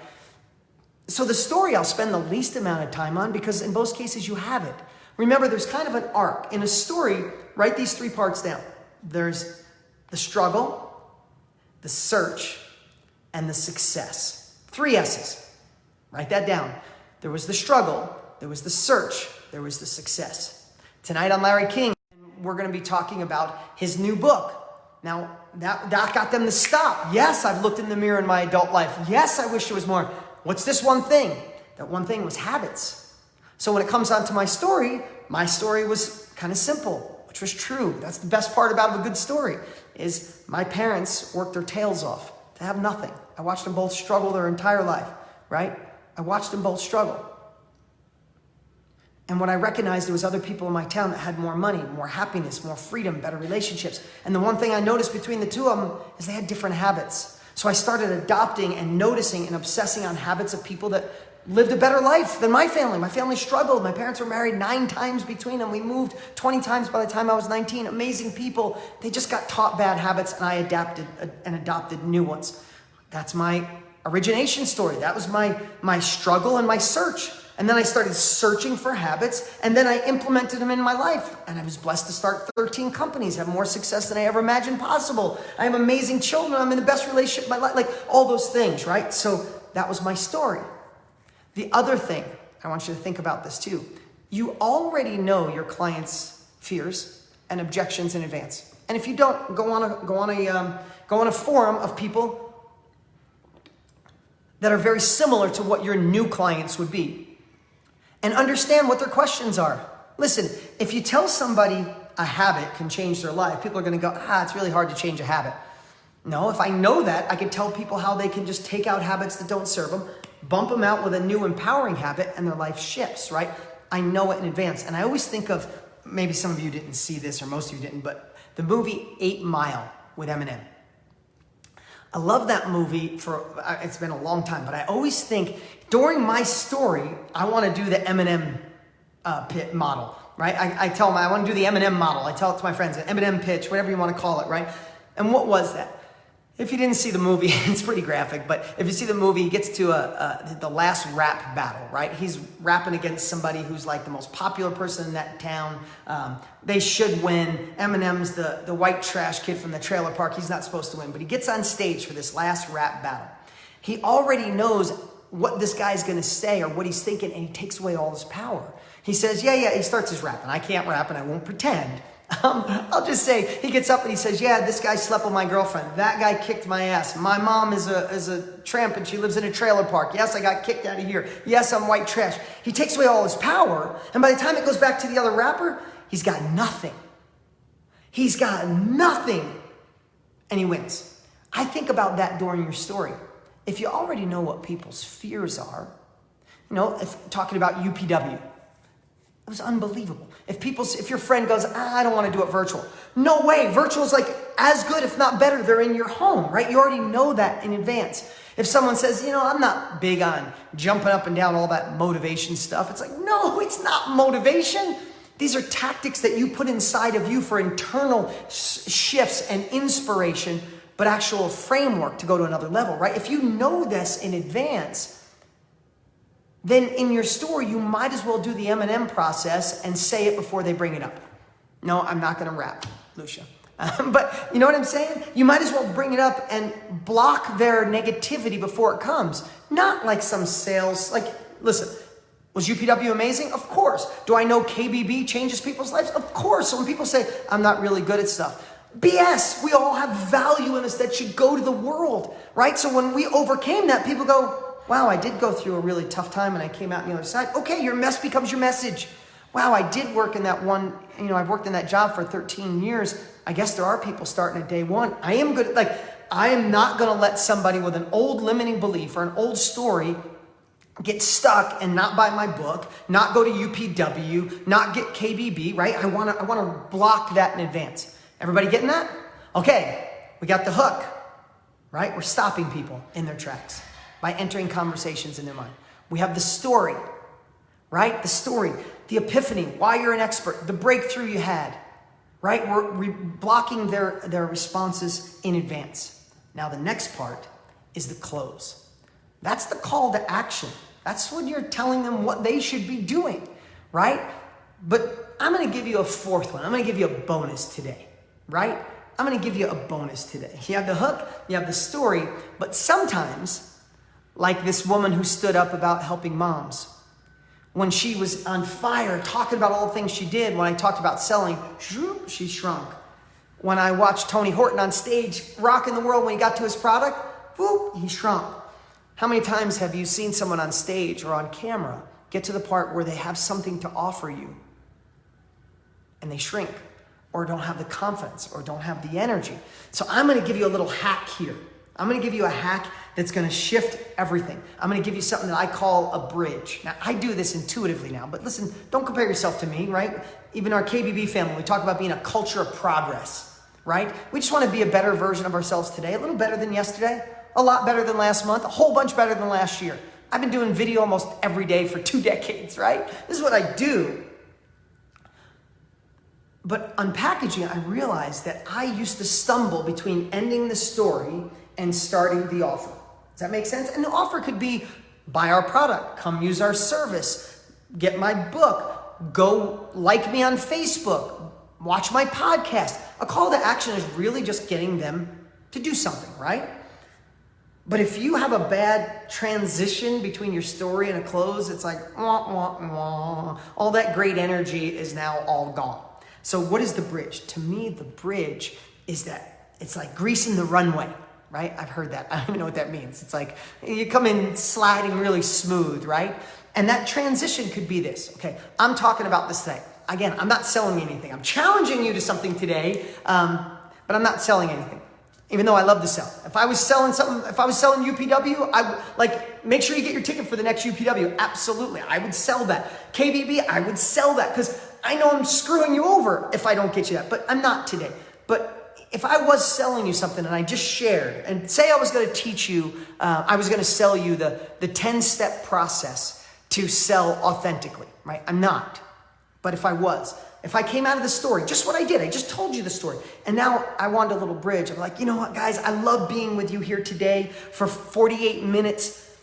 So the story I'll spend the least amount of time on, because in most cases you have it. Remember, there's kind of an arc. In a story, write these 3 parts down. There's the struggle, the search, and the success. 3 S's. Write that down. There was the struggle, there was the search, there was the success. Tonight on Larry King, we're going to be talking about his new book. Now, that got them to stop. Yes, I've looked in the mirror in my adult life. Yes, I wish there was more. What's this one thing? That one thing was habits. So when it comes on to my story was kind of simple, which was true. That's the best part about a good story, is my parents worked their tails off to have nothing. I watched them both struggle their entire life, right? I watched them both struggle. And when I recognized there was other people in my town that had more money, more happiness, more freedom, better relationships. And the one thing I noticed between the 2 of them is they had different habits. So I started adopting and noticing and obsessing on habits of people that lived a better life than my family. My family struggled. My parents were married 9 times between them. We moved 20 times by the time I was 19. Amazing people. They just got taught bad habits, and I adapted and adopted new ones. That's my origination story. That was my struggle and my search. And then I started searching for habits, and then I implemented them in my life. And I was blessed to start 13 companies, have more success than I ever imagined possible. I have amazing children. I'm in the best relationship of my life. Like all those things, right? So that was my story. The other thing, I want you to think about this too. You already know your clients' fears and objections in advance. And if you don't, go on a forum of people that are very similar to what your new clients would be. And understand what their questions are. Listen, if you tell somebody a habit can change their life, people are going to go, it's really hard to change a habit. No, if I know that, I can tell people how they can just take out habits that don't serve them, bump them out with a new empowering habit, and their life shifts, right? I know it in advance. And I always think of, maybe some of you didn't see this, or most of you didn't, but the movie 8 Mile with Eminem. I love that movie it's been a long time, but I always think during my story, I want to do the Eminem pit model, right? I tell them I want to do the Eminem model. I tell it to my friends, an Eminem pitch, whatever you want to call it, right? And what was that? If you didn't see the movie, it's pretty graphic, but if you see the movie, he gets to the last rap battle, right? He's rapping against somebody who's like the most popular person in that town. They should win. Eminem's the white trash kid from the trailer park. He's not supposed to win, but he gets on stage for this last rap battle. He already knows what this guy's going to say or what he's thinking, and he takes away all his power. He says, yeah, he starts his rap, and I can't rap, and I won't pretend. I'll just say, he gets up and he says, yeah, this guy slept with my girlfriend. That guy kicked my ass. My mom is a tramp and she lives in a trailer park. Yes, I got kicked out of here. Yes, I'm white trash. He takes away all his power. And by the time it goes back to the other rapper, he's got nothing. He's got nothing. And he wins. I think about that during your story. If you already know what people's fears are, talking about UPW, it was unbelievable. If your friend goes, I don't want to do it virtual. No way. Virtual is like as good, if not better. They're in your home, right? You already know that in advance. If someone says, I'm not big on jumping up and down all that motivation stuff. It's like, no, it's not motivation. These are tactics that you put inside of you for internal shifts and inspiration, but actual framework to go to another level, right? If you know this in advance, then in your story, you might as well do the Eminem process and say it before they bring it up. No, I'm not going to rap, Lucia. But you know what I'm saying? You might as well bring it up and block their negativity before it comes. Not like some sales, listen, was UPW amazing? Of course. Do I know KBB changes people's lives? Of course. So when people say, I'm not really good at stuff, BS, we all have value in us that should go to the world, right? So when we overcame that, people go, wow, I did go through a really tough time and I came out on the other side. Okay, your mess becomes your message. Wow, I did work in that one, I've worked in that job for 13 years. I guess there are people starting at day one. I am good, I am not going to let somebody with an old limiting belief or an old story get stuck and not buy my book, not go to UPW, not get KBB, right? I want to block that in advance. Everybody getting that? Okay, we got the hook, right? We're stopping people in their tracks by entering conversations in their mind. We have the story, right? The story, the epiphany, why you're an expert, the breakthrough you had, right? We're blocking their responses in advance. Now the next part is the close. That's the call to action. That's when you're telling them what they should be doing, right? But I'm going to give you a fourth one. I'm going to give you a bonus today, right? I'm going to give you a bonus today. You have the hook, you have the story, but sometimes, like this woman who stood up about helping moms, when she was on fire, talking about all the things she did, when I talked about selling, she shrunk. When I watched Tony Horton on stage rocking the world when he got to his product, whoop, he shrunk. How many times have you seen someone on stage or on camera get to the part where they have something to offer you and they shrink or don't have the confidence or don't have the energy? So I'm going to give you a little hack here. I'm going to give you a hack that's going to shift everything. I'm going to give you something that I call a bridge. Now, I do this intuitively now, but listen, don't compare yourself to me, right? Even our KBB family, we talk about being a culture of progress, right? We just want to be a better version of ourselves today, a little better than yesterday, a lot better than last month, a whole bunch better than last year. I've been doing video almost every day for 2 decades, right? This is what I do. But unpackaging, I realized that I used to stumble between ending the story and starting the offer. Does that make sense? And the offer could be, buy our product, come use our service, get my book, go like me on Facebook, watch my podcast. A call to action is really just getting them to do something, right? But if you have a bad transition between your story and a close, it's like, wah, wah, wah. All that great energy is now all gone. So what is the bridge? To me, the bridge is that it's like greasing the runway. Right? I've heard that. I don't even know what that means. It's like you come in sliding really smooth, right? And that transition could be this. Okay, I'm talking about this thing. Again, I'm not selling anything. I'm challenging you to something today, but I'm not selling anything, even though I love to sell. If I was selling something, if I was selling UPW, I would like make sure you get your ticket for the next UPW. Absolutely, I would sell that. KBB, I would sell that because I know I'm screwing you over if I don't get you that. But I'm not today. But if I was selling you something and I just shared, and say I was going to teach you, I was going to sell you the 10-step process to sell authentically, right? I'm not. But if I was, if I came out of the story, just what I did, I just told you the story. And now I wanted a little bridge. I'm like, you know what, guys, I love being with you here today for 48 minutes.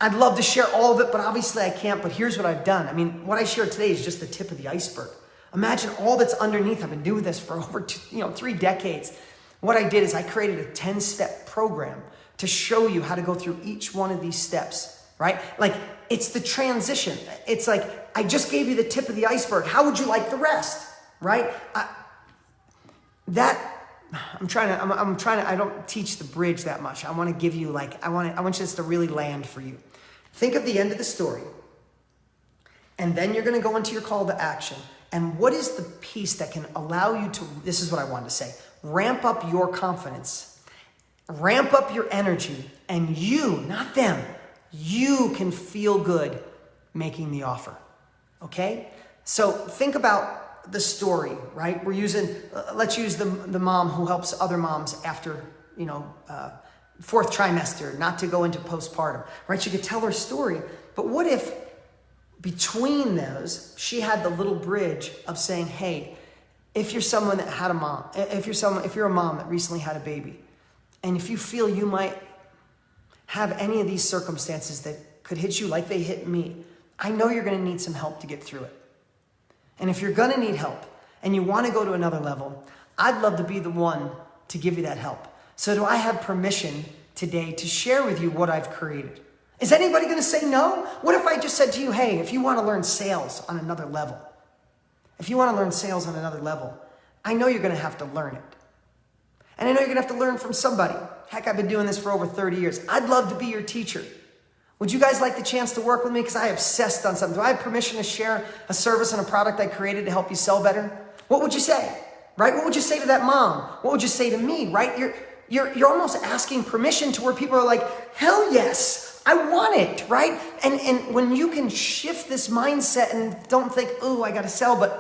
I'd love to share all of it, but obviously I can't. But here's what I've done. I mean, what I shared today is just the tip of the iceberg. Imagine all that's underneath. I've been doing this for over 3 decades. What I did is I created a 10-step program to show you how to go through each one of these steps, right? Like it's the transition. It's like, I just gave you the tip of the iceberg. How would you like the rest, right? I don't teach the bridge that much. I want to give you I want this to really land for you. Think of the end of the story. And then you're going to go into your call to action. And what is the piece that can allow you to, this is what I wanted to say, ramp up your confidence, ramp up your energy, and you, not them, you can feel good making the offer, okay? So think about the story, right? We're using, let's use the mom who helps other moms after, 4th trimester, not to go into postpartum, right? She could tell her story, but what if between those, she had the little bridge of saying, hey, if you're someone that had a mom, if you're a mom that recently had a baby, and if you feel you might have any of these circumstances that could hit you like they hit me, I know you're going to need some help to get through it. And if you're going to need help and you want to go to another level, I'd love to be the one to give you that help. So do I have permission today to share with you what I've created? Is anybody going to say no? What if I just said to you, hey, if you want to learn sales on another level, I know you're going to have to learn it. And I know you're going to have to learn from somebody. Heck, I've been doing this for over 30 years. I'd love to be your teacher. Would you guys like the chance to work with me? Because I obsessed on something. Do I have permission to share a service and a product I created to help you sell better? What would you say? Right? What would you say to that mom? What would you say to me? Right? You're almost asking permission to where people are like, hell yes. I want it, right? And when you can shift this mindset and don't think, oh, I got to sell, but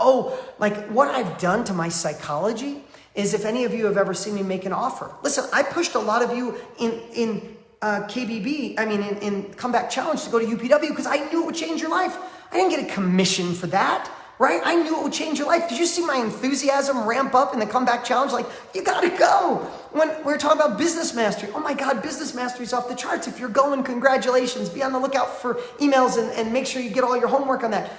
like what I've done to my psychology is if any of you have ever seen me make an offer. Listen, I pushed a lot of you in in Comeback Challenge to go to UPW because I knew it would change your life. I didn't get a commission for that, right? I knew it would change your life. Did you see my enthusiasm ramp up in the Comeback Challenge? Like, you gotta go. When we were talking about business mastery, oh my God, business mastery is off the charts. If you're going, congratulations. Be on the lookout for emails and make sure you get all your homework on that.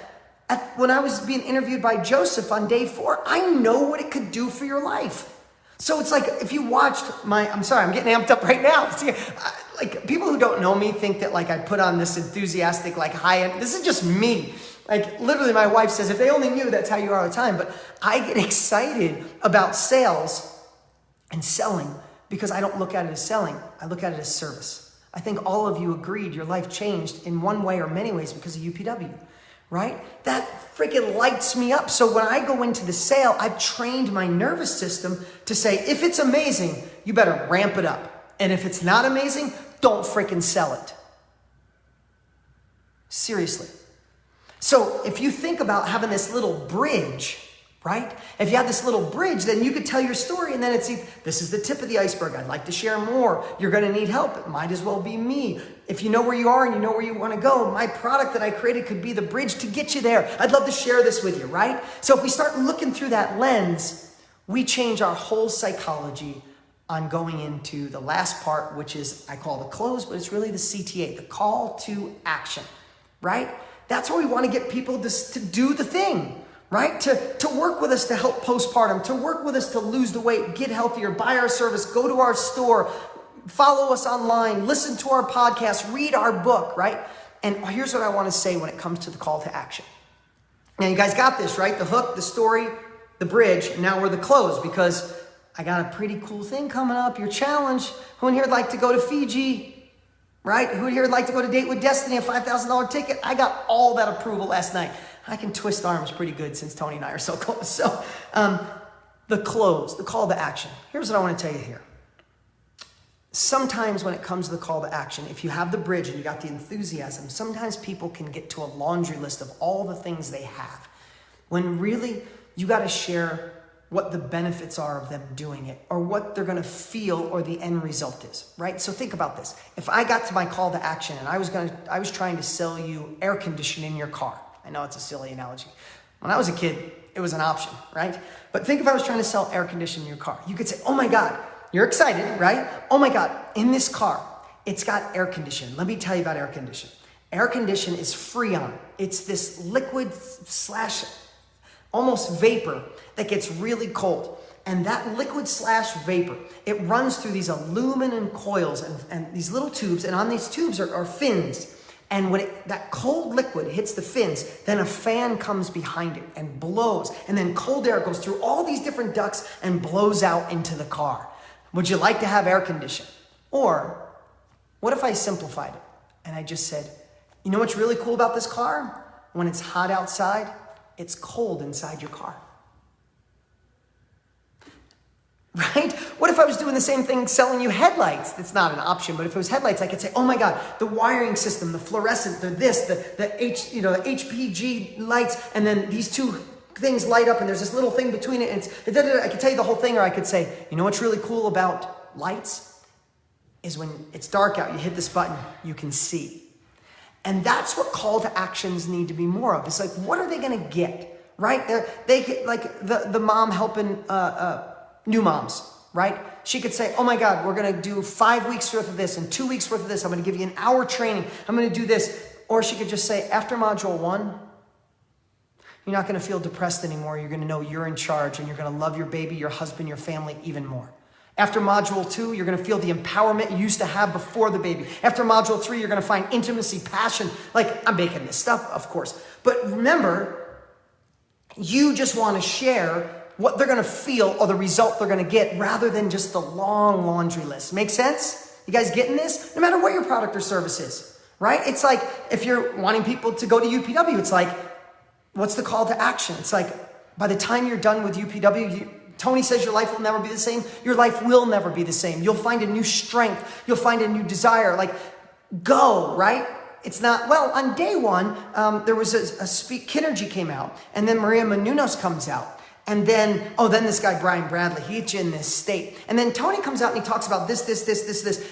When I was being interviewed by Joseph on day 4, I know what it could do for your life. So it's like, if you watched I'm sorry, I'm getting amped up right now. See, like, people who don't know me think that like I put on this enthusiastic, like high end, this is just me. Like, literally my wife says, if they only knew that's how you are all the time. But I get excited about sales and selling because I don't look at it as selling. I look at it as service. I think all of you agreed your life changed in one way or many ways because of UPW. Right? That freaking lights me up. So when I go into the sale, I've trained my nervous system to say, if it's amazing, you better ramp it up. And if it's not amazing, don't freaking sell it. Seriously. So if you think about having this little bridge, right? If you have this little bridge, then you could tell your story and then this is the tip of the iceberg. I'd like to share more. You're going to need help. It might as well be me. If you know where you are and you know where you want to go, my product that I created could be the bridge to get you there. I'd love to share this with you, right? So if we start looking through that lens, we change our whole psychology on going into the last part, which is, I call the close, but it's really the CTA, the call to action, right? That's where we want to get people to do the thing. Right? To work with us to help postpartum, to work with us to lose the weight, get healthier, buy our service, go to our store, follow us online, listen to our podcast, read our book, right? And here's what I want to say when it comes to the call to action. Now, you guys got this, right? The hook, the story, the bridge, and now we're the close because I got a pretty cool thing coming up, your challenge. Who in here would like to go to Fiji? Right? Who in here would like to go to Date with Destiny, a $5,000 ticket? I got all that approval last night. I can twist arms pretty good since Tony and I are so close. So the close, the call to action. Here's what I want to tell you here. Sometimes when it comes to the call to action, if you have the bridge and you got the enthusiasm, sometimes people can get to a laundry list of all the things they have. When really you got to share what the benefits are of them doing it or what they're going to feel or the end result is, right? So think about this. If I got to my call to action and I was trying to sell you air conditioning in your car. I know it's a silly analogy. When I was a kid, it was an option, right? But think if I was trying to sell air conditioning in your car. You could say, oh my God, you're excited, right? Oh my God, in this car, it's got air conditioning. Let me tell you about air conditioning. Air conditioning is Freon. It's this liquid / almost vapor that gets really cold. And that liquid / vapor, it runs through these aluminum coils and these little tubes. And on these tubes are fins. And when that cold liquid hits the fins, then a fan comes behind it and blows. And then cold air goes through all these different ducts and blows out into the car. Would you like to have air conditioning? Or what if I simplified it and I just said, you know what's really cool about this car? When it's hot outside, it's cold inside your car. Right? What if I was doing the same thing selling you headlights? That's not an option, but if it was headlights, I could say, oh my God, the wiring system, the fluorescent, the HPG lights, and then these two things light up and there's this little thing between it. And I could tell you the whole thing, or I could say, you know what's really cool about lights? Is when it's dark out, you hit this button, you can see. And that's what call to actions need to be more of. It's like, what are they going to get? Right? They get like the mom helping new moms, right? She could say, oh my God, we're going to do 5 weeks worth of this and 2 weeks worth of this. I'm going to give you an hour training. I'm going to do this. Or she could just say, after module 1, you're not going to feel depressed anymore. You're going to know you're in charge and you're going to love your baby, your husband, your family even more. After module 2, you're going to feel the empowerment you used to have before the baby. After module 3, you're going to find intimacy, passion. Like, I'm making this stuff, of course. But remember, you just want to share what they're going to feel or the result they're going to get rather than just the long laundry list. Make sense? You guys getting this? No matter what your product or service is, right? It's like if you're wanting people to go to UPW, it's like, what's the call to action? It's like by the time you're done with UPW, Tony says your life will never be the same. Your life will never be the same. You'll find a new strength. You'll find a new desire. Like, go, right? It's not, well, on day 1, there was Kinergy came out, and then Maria Menounos comes out. And then, then this guy, Brian Bradley, he hits you in this state. And then Tony comes out and he talks about this.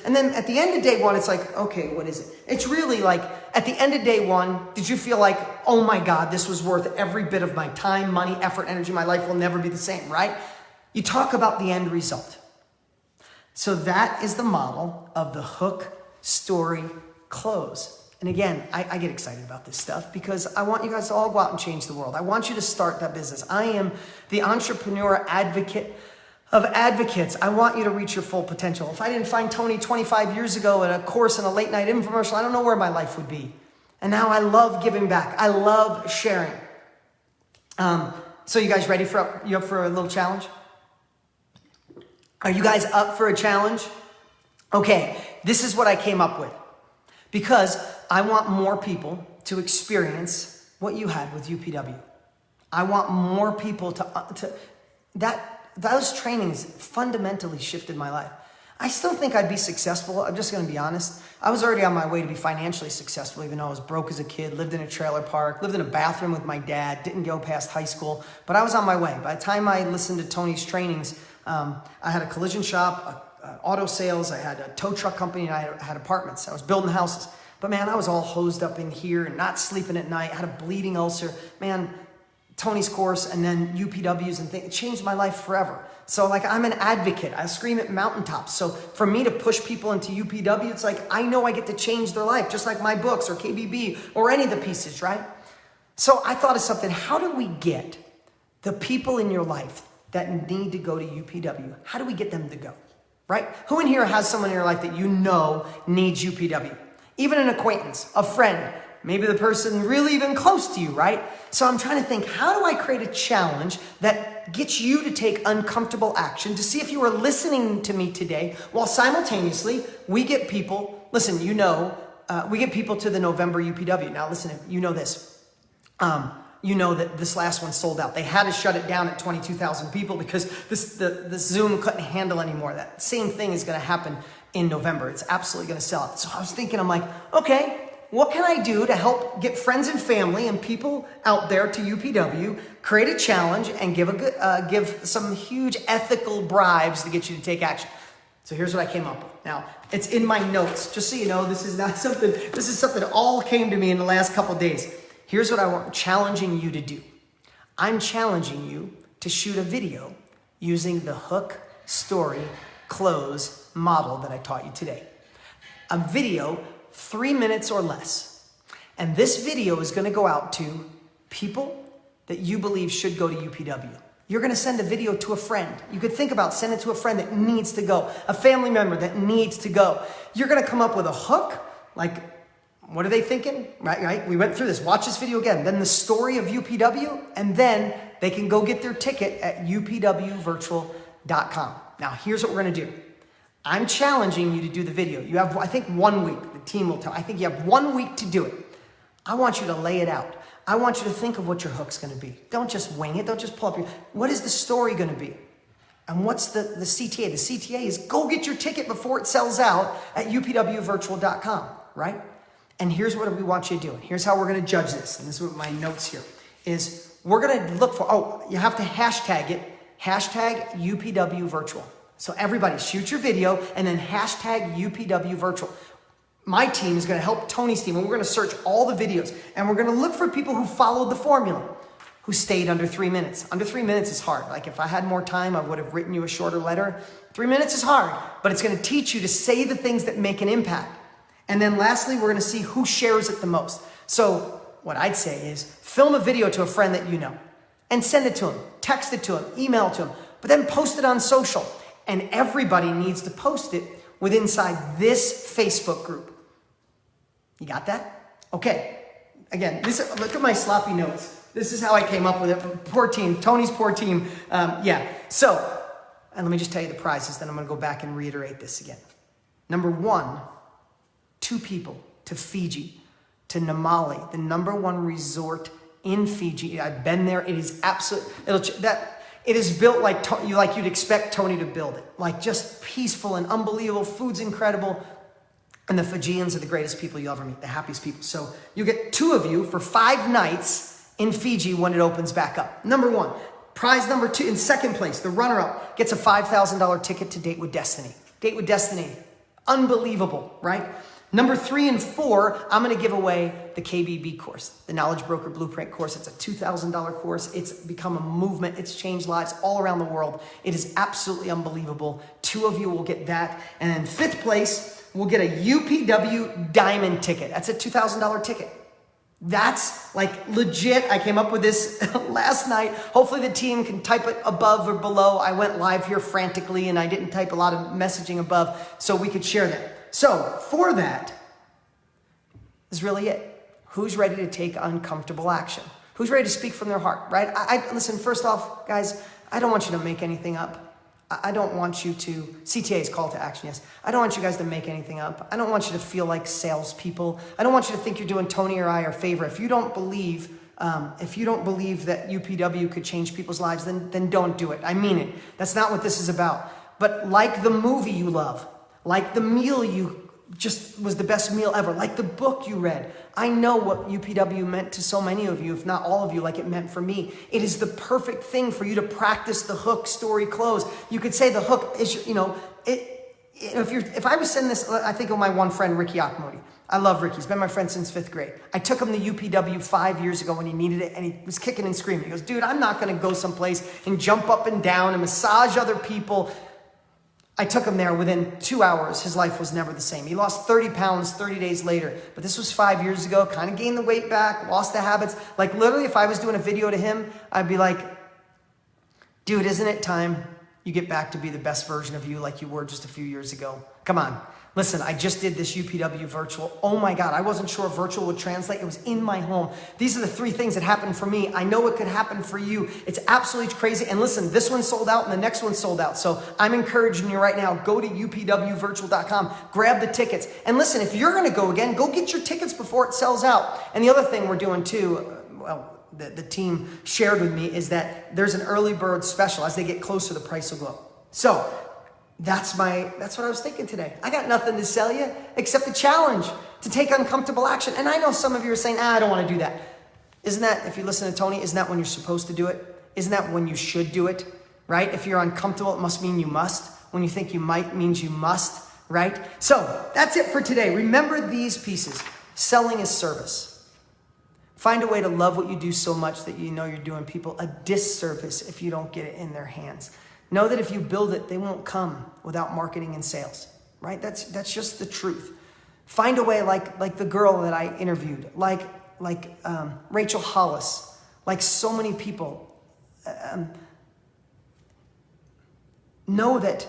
And then at the end of day one, it's like, okay, what is it? It's really like, at the end of day one, did you feel like, oh my God, this was worth every bit of my time, money, effort, energy, my life will never be the same, right? You talk about the end result. So that is the model of the hook, story, close. And again, I get excited about this stuff because I want you guys to all go out and change the world. I want you to start that business. I am the entrepreneur advocate of advocates. I want you to reach your full potential. If I didn't find Tony 25 years ago at a course in a late night infomercial, I don't know where my life would be. And now I love giving back. I love sharing. So you guys ready you up for a little challenge? Are you guys up for a challenge? Okay, this is what I came up with. Because I want more people to experience what you had with UPW. I want more people those trainings fundamentally shifted my life. I still think I'd be successful. I'm just going to be honest. I was already on my way to be financially successful, even though I was broke as a kid, lived in a trailer park, lived in a bathroom with my dad, didn't go past high school, but I was on my way. By the time I listened to Tony's trainings, I had a collision shop, auto sales, I had a tow truck company, and I had apartments. I was building houses. But man, I was all hosed up in here and not sleeping at night. I had a bleeding ulcer. Man, Tony's course and then UPWs and things, it changed my life forever. So like I'm an advocate. I scream at mountaintops. So for me to push people into UPW, it's like I know I get to change their life, just like my books or KBB or any of the pieces, right? So I thought of something. How do we get the people in your life that need to go to UPW? How do we get them to go, right? Who in here has someone in your life that you know needs UPW? Even an acquaintance, a friend, maybe the person really even close to you, right? So I'm trying to think, how do I create a challenge that gets you to take uncomfortable action to see if you are listening to me today while simultaneously we get people, listen, we get people to the November UPW. Now listen, you know this. You know that this last one sold out. They had to shut it down at 22,000 people because the Zoom couldn't handle anymore. That same thing is going to happen in November. It's absolutely going to sell out. So I was thinking, I'm like, okay, what can I do to help get friends and family and people out there to UPW, create a challenge and give some huge ethical bribes to get you to take action? So here's what I came up with. Now, it's in my notes. Just so you know, this is something that all came to me in the last couple of days. Here's what I'm challenging you to do. I'm challenging you to shoot a video using the hook, story, close model that I taught you today. A video, 3 minutes or less. And this video is going to go out to people that you believe should go to UPW. You're going to send a video to a friend. You could think about sending it to a friend that needs to go, a family member that needs to go. You're going to come up with a hook, like, what are they thinking? Right? We went through this. Watch this video again. Then the story of UPW, and then they can go get their ticket at upwvirtual.com. Now, here's what we're going to do. I'm challenging you to do the video. You have, I think, 1 week. The team will tell. I think you have 1 week to do it. I want you to lay it out. I want you to think of what your hook's going to be. Don't just wing it. Don't just pull up what is the story going to be? And what's the CTA? The CTA is go get your ticket before it sells out at upwvirtual.com, right? And here's what we want you to do. And here's how we're going to judge this. And this is what my notes here is. We're going to look for, you have to hashtag it. Hashtag UPW virtual. So everybody shoot your video and then hashtag UPW virtual. My team is going to help Tony's team, and we're going to search all the videos, and we're going to look for people who followed the formula, who stayed under 3 minutes. Under 3 minutes is hard. Like if I had more time, I would have written you a shorter letter. 3 minutes is hard, but it's going to teach you to say the things that make an impact. And then lastly, we're going to see who shares it the most. So what I'd say is film a video to a friend that you know and send it to him, text it to him, email it to him, but then post it on social. And everybody needs to post it inside this Facebook group. You got that? Okay. Again, look at my sloppy notes. This is how I came up with it. Poor team, Tony's poor team. So, and let me just tell you the prizes, then I'm going to go back and reiterate this again. Number 1, 2 people to Fiji, to Namale, the #1 resort in Fiji. I've been there. It is absolute. It is built like you'd expect Tony to build it. Like just peaceful and unbelievable. Food's incredible. And the Fijians are the greatest people you'll ever meet, the happiest people. So you get 2 of you for 5 nights in Fiji when it opens back up. Number 1. Prize number 2, in second place, the runner-up gets a $5,000 ticket to Date with Destiny. Date with Destiny, unbelievable, right? Number 3 and 4, I'm gonna give away the KBB course, the Knowledge Broker Blueprint course. It's a $2,000 course. It's become a movement. It's changed lives all around the world. It is absolutely unbelievable. 2 of you will get that. And in 5th place, we'll get a UPW Diamond ticket. That's a $2,000 ticket. That's like legit. I came up with this last night. Hopefully the team can type it above or below. I went live here frantically and I didn't type a lot of messaging above so we could share that. So for that is really it. Who's ready to take uncomfortable action? Who's ready to speak from their heart, right? Listen, first off, guys, I don't want you to make anything up. I don't want you to, CTA's call to action, yes. I don't want you guys to make anything up. I don't want you to feel like salespeople. I don't want you to think you're doing Tony or I a favor. If you don't believe that UPW could change people's lives, then don't do it. I mean it. That's not what this is about. But like the movie you love, like the meal you just was the best meal ever, like the book you read. I know what UPW meant to so many of you, if not all of you, like it meant for me. It is the perfect thing for you to practice the hook, story, close. You could say the hook is, if I was sending this, I think of my one friend, Ricky Akmodi. I love Ricky. He's been my friend since 5th grade. I took him to UPW 5 years ago when he needed it, and he was kicking and screaming. He goes, dude, I'm not going to go someplace and jump up and down and massage other people. I took him there. Within 2 hours, his life was never the same. He lost 30 pounds 30 days later. But this was 5 years ago, kind of gained the weight back, lost the habits. Like literally, if I was doing a video to him, I'd be like, dude, isn't it time you get back to be the best version of you like you were just a few years ago? Come on. Listen, I just did this UPW virtual. Oh my God, I wasn't sure virtual would translate. It was in my home. These are the 3 things that happened for me. I know it could happen for you. It's absolutely crazy. And listen, this one sold out and the next one sold out. So I'm encouraging you right now, go to upwvirtual.com, grab the tickets. And listen, if you're gonna go again, go get your tickets before it sells out. And the other thing we're doing too, the team shared with me is that there's an early bird special. As they get closer, the price will go up. So that's what I was thinking today. I got nothing to sell you except the challenge to take uncomfortable action. And I know some of you are saying, I don't want to do that. Isn't that, if you listen to Tony, isn't that when you're supposed to do it? Isn't that when you should do it, right? If you're uncomfortable, it must mean you must. When you think you might means you must, right? So that's it for today. Remember these pieces. Selling is service. Find a way to love what you do so much that you know you're doing people a disservice if you don't get it in their hands. Know that if you build it, they won't come without marketing and sales, right? That's just the truth. Find a way like the girl that I interviewed, like Rachel Hollis, like so many people. Know that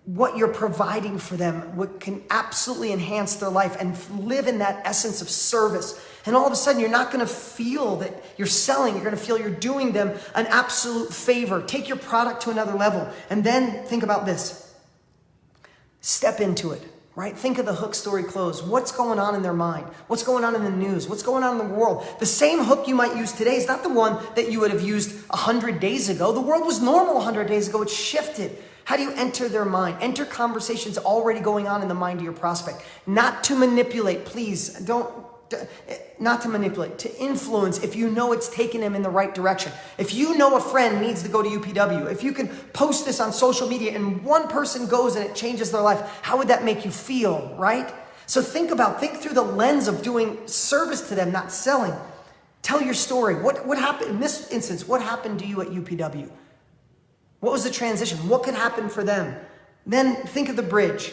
what you're providing for them can absolutely enhance their life and live in that essence of service. And all of a sudden, you're not going to feel that you're selling. You're going to feel you're doing them an absolute favor. Take your product to another level. And then think about this. Step into it, right? Think of the hook, story, close. What's going on in their mind? What's going on in the news? What's going on in the world? The same hook you might use today is not the one that you would have used 100 days ago. The world was normal 100 days ago. It shifted. How do you enter their mind? Enter conversations already going on in the mind of your prospect. Not to manipulate, please. Not to manipulate, to influence if you know it's taking them in the right direction. If you know a friend needs to go to UPW, if you can post this on social media and one person goes and it changes their life, how would that make you feel, right? So think through the lens of doing service to them, not selling. Tell your story. What happened in this instance? What happened to you at UPW? What was the transition? What could happen for them? Then think of the bridge,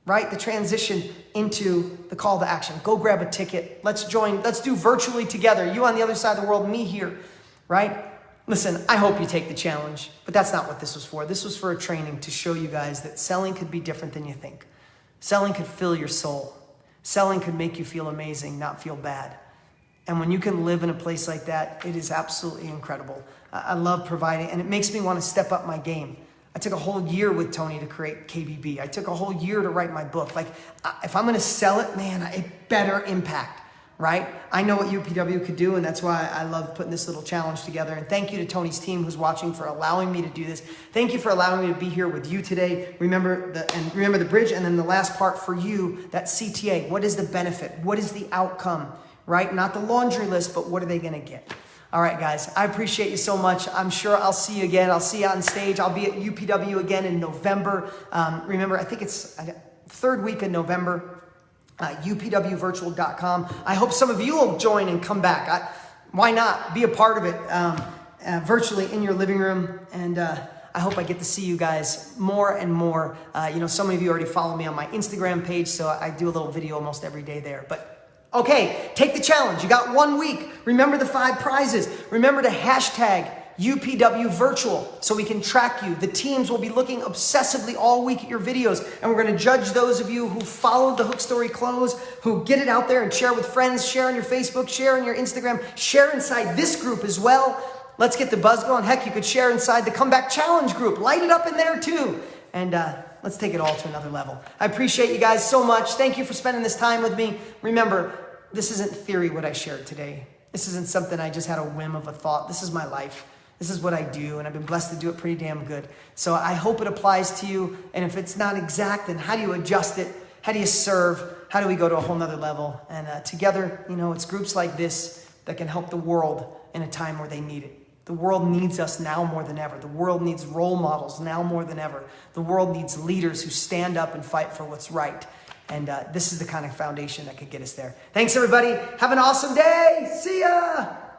right? The transition into the call to action. Go grab a ticket. Let's do virtually together. You on the other side of the world, me here, right? Listen, I hope you take the challenge, but that's not what this was for. This was for a training to show you guys that selling could be different than you think. Selling could fill your soul. Selling could make you feel amazing, not feel bad. And when you can live in a place like that, it is absolutely incredible. I love providing, and it makes me want to step up my game. I took a whole year with Tony to create KBB. I took a whole year to write my book. Like, if I'm going to sell it, man, it better impact, right? I know what UPW could do, and that's why I love putting this little challenge together. And thank you to Tony's team who's watching for allowing me to do this. Thank you for allowing me to be here with you today. Remember the bridge, and then the last part for you, that CTA. What is the benefit? What is the outcome, right? Not the laundry list, but what are they going to get? All right, guys, I appreciate you so much. I'm sure I'll see you again. I'll see you on stage. I'll be at UPW again in November. Remember, I think it's third week in November, upwvirtual.com. I hope some of you will join and come back. Why not? Be a part of it virtually in your living room. And I hope I get to see you guys more and more. Some of you already follow me on my Instagram page, so I do a little video almost every day there. But okay, take the challenge. You got 1 week. Remember the 5 prizes. Remember to hashtag UPW Virtual so we can track you. The teams will be looking obsessively all week at your videos, and we're going to judge those of you who followed the Hook Story Close, who get it out there and share with friends, share on your Facebook, share on your Instagram, share inside this group as well. Let's get the buzz going. Heck, you could share inside the Comeback Challenge group. Light it up in there too. And let's take it all to another level. I appreciate you guys so much. Thank you for spending this time with me. Remember, this isn't theory what I shared today. This isn't something I just had a whim of a thought. This is my life. This is what I do, and I've been blessed to do it pretty damn good. So I hope it applies to you. And if it's not exact, then how do you adjust it? How do you serve? How do we go to a whole nother level? And together, it's groups like this that can help the world in a time where they need it. The world needs us now more than ever. The world needs role models now more than ever. The world needs leaders who stand up and fight for what's right. And this is the kind of foundation that could get us there. Thanks, everybody. Have an awesome day. See ya.